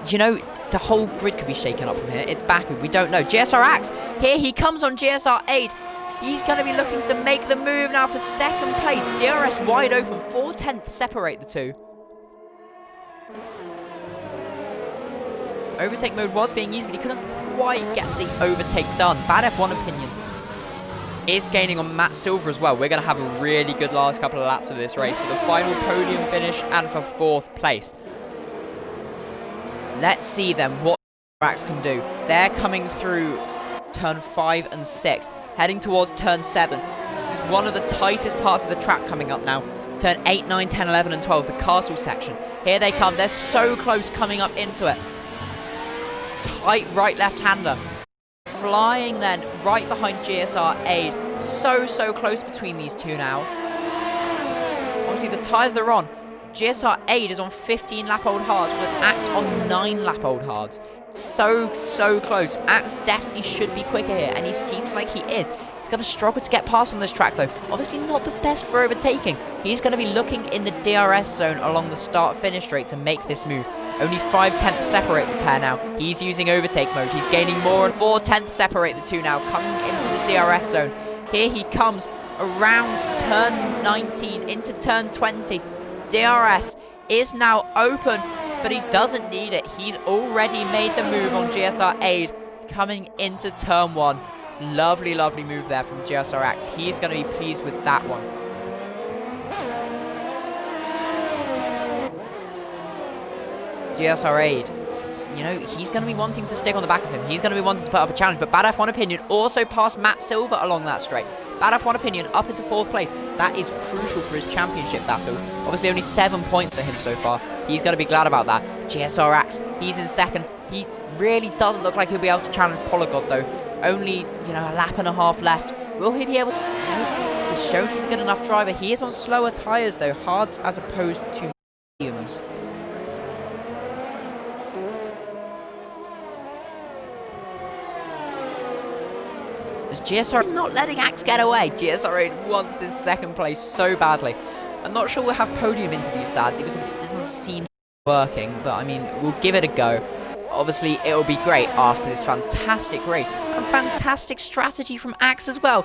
You know, the whole grid could be shaken up from here. It's Baku. We don't know. GSR Axe. Here he comes on GSR 8. He's going to be looking to make the move now for second place. DRS wide open. 4/10 separate the two. Overtake mode was being used, but he couldn't quite get the overtake done. Bad F1 opinion is gaining on Matt Silver as well. We're going to have a really good last couple of laps of this race for the final podium finish and for 4th place. Let's see then what Axe can do. They're coming through turn 5 and 6, heading towards turn 7. This is one of the tightest parts of the track coming up now. Turn 8, 9, 10, 11 and 12, the castle section. Here they come. They're so close coming up into it. Tight right left-hander. Flying then right behind GSR Aid. So close between these two now. Obviously the tyres they're on. GSR Aid is on 15 lap old hards with Axe on 9 lap old hards. So close. Axe definitely should be quicker here, and he seems like he is. He's going to struggle to get past on this track though. Obviously not the best for overtaking. He's going to be looking in the DRS zone along the start-finish straight to make this move. Only 5/10 separate the pair now. He's using overtake mode. He's gaining more, and 4/10 separate the two now, coming into the DRS zone. Here he comes around turn 19 into turn 20. DRS is now open, but he doesn't need it. He's already made the move on GSR Aid, coming into turn 1. Lovely move there from GSR Axe. He's going to be pleased with that one. GSR Aid, you know, he's going to be wanting to stick on the back of him. He's going to be wanting to put up a challenge, but Bad F1 Opinion also passed Matt Silver along that straight. Bad F1 Opinion up into 4th place. That is crucial for his championship battle. Obviously only 7 points for him so far. He's going to be glad about that. GSR Axe, he's in 2nd. He really doesn't look like he'll be able to challenge Polygod though. Only, you know, a lap and a half left. Will he be able to? No, he's shown he's a good enough driver. He is on slower tyres though, hards as opposed to mediums. As GSR is not letting Axe get away. GSR wants this 2nd place so badly. I'm not sure we'll have podium interviews, sadly, because it doesn't seem working. But, I mean, we'll give it a go. Obviously, it'll be great after this fantastic race. And fantastic strategy from Axe as well.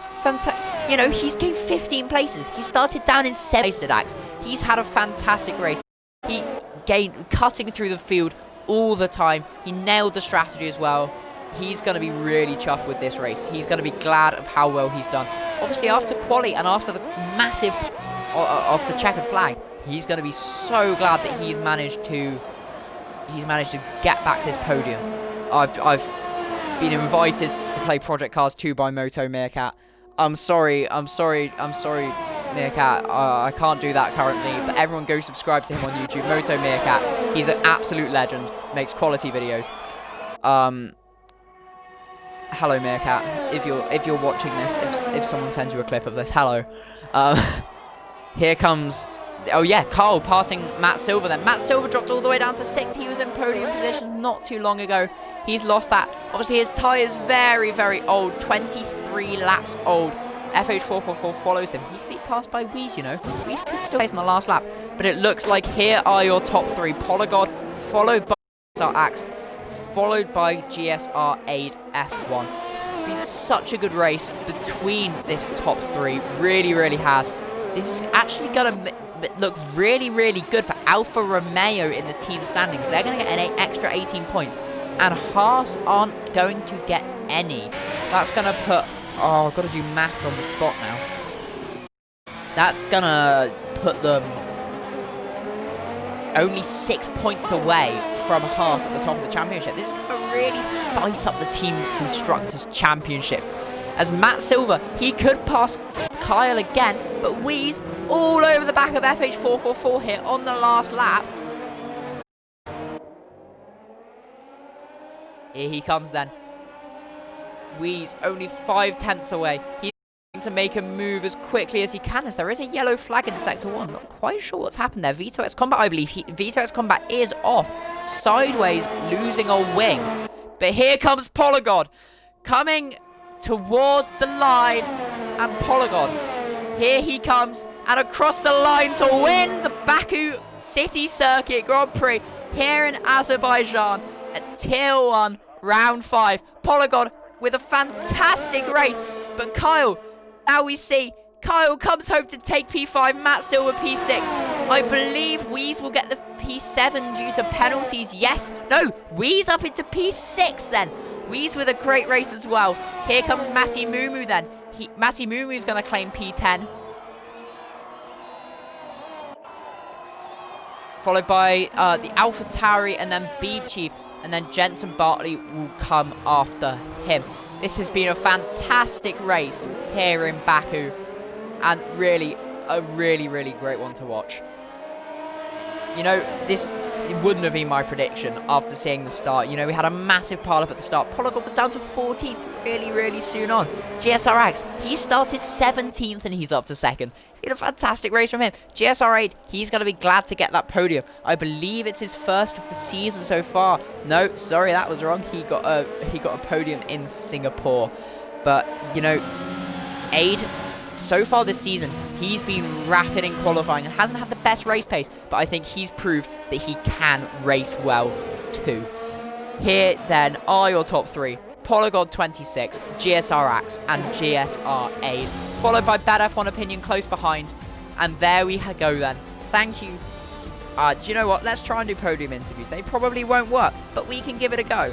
You know, he's gained 15 places. He started down in 7th place at Axe. He's had a fantastic race. He gained, cutting through the field all the time. He nailed the strategy as well. He's going to be really chuffed with this race. He's going to be glad of how well he's done. Obviously, after quali and after the massive of the checkered flag, he's going to be so glad that he's managed to get back this podium. I've been invited to play Project Cars 2 by Moto Meerkat. I'm sorry, Meerkat. I can't do that currently, but everyone go subscribe to him on YouTube. Moto Meerkat. He's an absolute legend. Makes quality videos. Hello Meerkat, if you're watching this, if someone sends you a clip of this, hello. Here comes, oh yeah, Carl passing Matt Silver then. Matt Silver dropped all the way down to 6. He was in podium position not too long ago. He's lost that. Obviously his tyres very old, 23 laps old. FH444 follows him. He can be passed by Wheeze, you know. Wheeze could still place on the last lap, but it looks like here are your top 3. Polygod, followed by GSR Axe, followed by GSR Aid F1. It's been such a good race between this top 3. Really has. This is actually going to look really good for Alfa Romeo in the team standings. They're going to get an extra 18 points. And Haas aren't going to get any. That's going to put... Oh, I've got to do math on the spot now. That's gonna put them only 6 points away from Haas at the top of the championship. This is going to really spice up the Team Constructors Championship. As Matt Silver, he could pass Kyle again, but Weeze all over the back of FH444 here on the last lap. Here he comes then. Weeze only 5/10 away. He's going to make a move as quickly as he can, as there is a yellow flag in Sector 1. Not quite sure what's happened there. Vito X Combat, I believe. Vito X Combat is off. Sideways, losing a wing. But here comes Polygon. Coming towards the line. And Polygon. Here he comes. And across the line to win the Baku City Circuit Grand Prix here in Azerbaijan at Tier 1, Round 5. Polygon with a fantastic race. But Kyle, now we see Kyle comes home to take P5, Matt Silver P6. I believe Weeze will get the P7 due to penalties. Yes. No. Weeze up into P6 then. Weeze with a great race as well. Here comes Matty Mumu then. Matty Mumu is going to claim P10. Followed by the Alpha Tauri and then Bead Chief. And then Jensen Bartley will come after him. This has been a fantastic race here in Baku. And really, a really, really great one to watch. You know, this wouldn't have been my prediction after seeing the start. You know, we had a massive pile-up at the start. Polygon was down to 14th really, really soon on. GSRX, he started 17th and he's up to 2nd. It's been a fantastic race from him. GSR8, he's going to be glad to get that podium. I believe it's his first of the season so far. No, sorry, that was wrong. He got a podium in Singapore. But, you know, Aid, so far this season, he's been rapid in qualifying and hasn't had the best race pace, but I think he's proved that he can race well too. Here then are your top 3. Polygon 26, GSRX and GSR8, followed by Bad F1 Opinion close behind. And there we go then. Thank you. Do you know what? Let's try and do podium interviews. They probably won't work, but we can give it a go.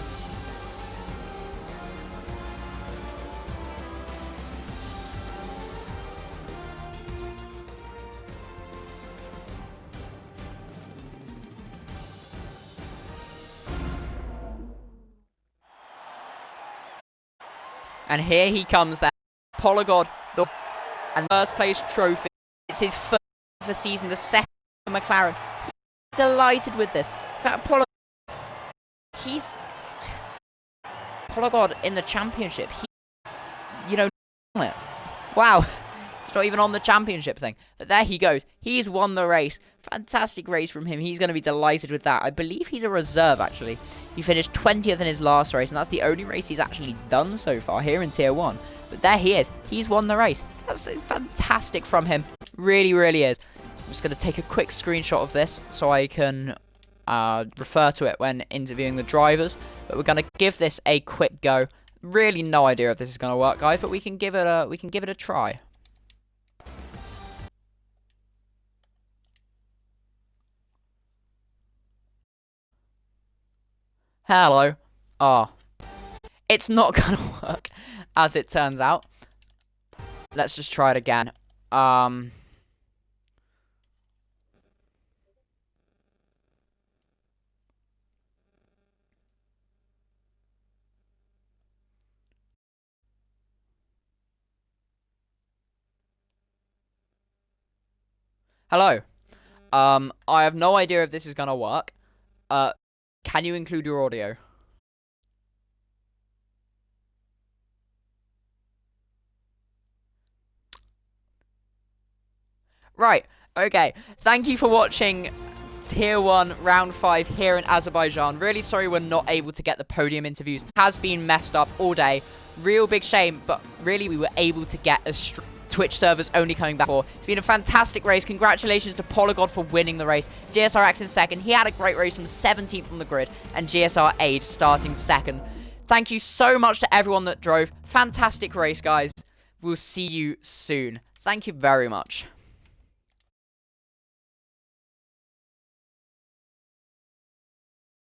And here he comes then. Polygon, and first place trophy. It's his first of the season, the second for McLaren. He's delighted with this. In fact, Polygon in the championship. You know, wow. It's not even on the championship thing. But there he goes. He's won the race. Fantastic race from him. He's going to be delighted with that. I believe he's a reserve, actually. He finished 20th in his last race, and that's the only race he's actually done so far here in Tier 1. But there he is. He's won the race. That's fantastic from him. Really, really is. I'm just going to take a quick screenshot of this so I can refer to it when interviewing the drivers. But we're going to give this a quick go. Really no idea if this is going to work, guys, but we can give it a try. Hello. It's not gonna work, as it turns out. Let's just try it again. Hello. I have no idea if this is gonna work. Can you include your audio? Right, okay. Thank you for watching Tier 1 Round 5 here in Azerbaijan. Really sorry we're not able to get the podium interviews. It has been messed up all day. Real big shame, but really we were able to get a Twitch servers only coming back for. It's been a fantastic race. Congratulations to Polygon for winning the race. GSRX in second. He had a great race from 17th on the grid. And GSR8 starting second. Thank you so much to everyone that drove. Fantastic race, guys. We'll see you soon. Thank you very much.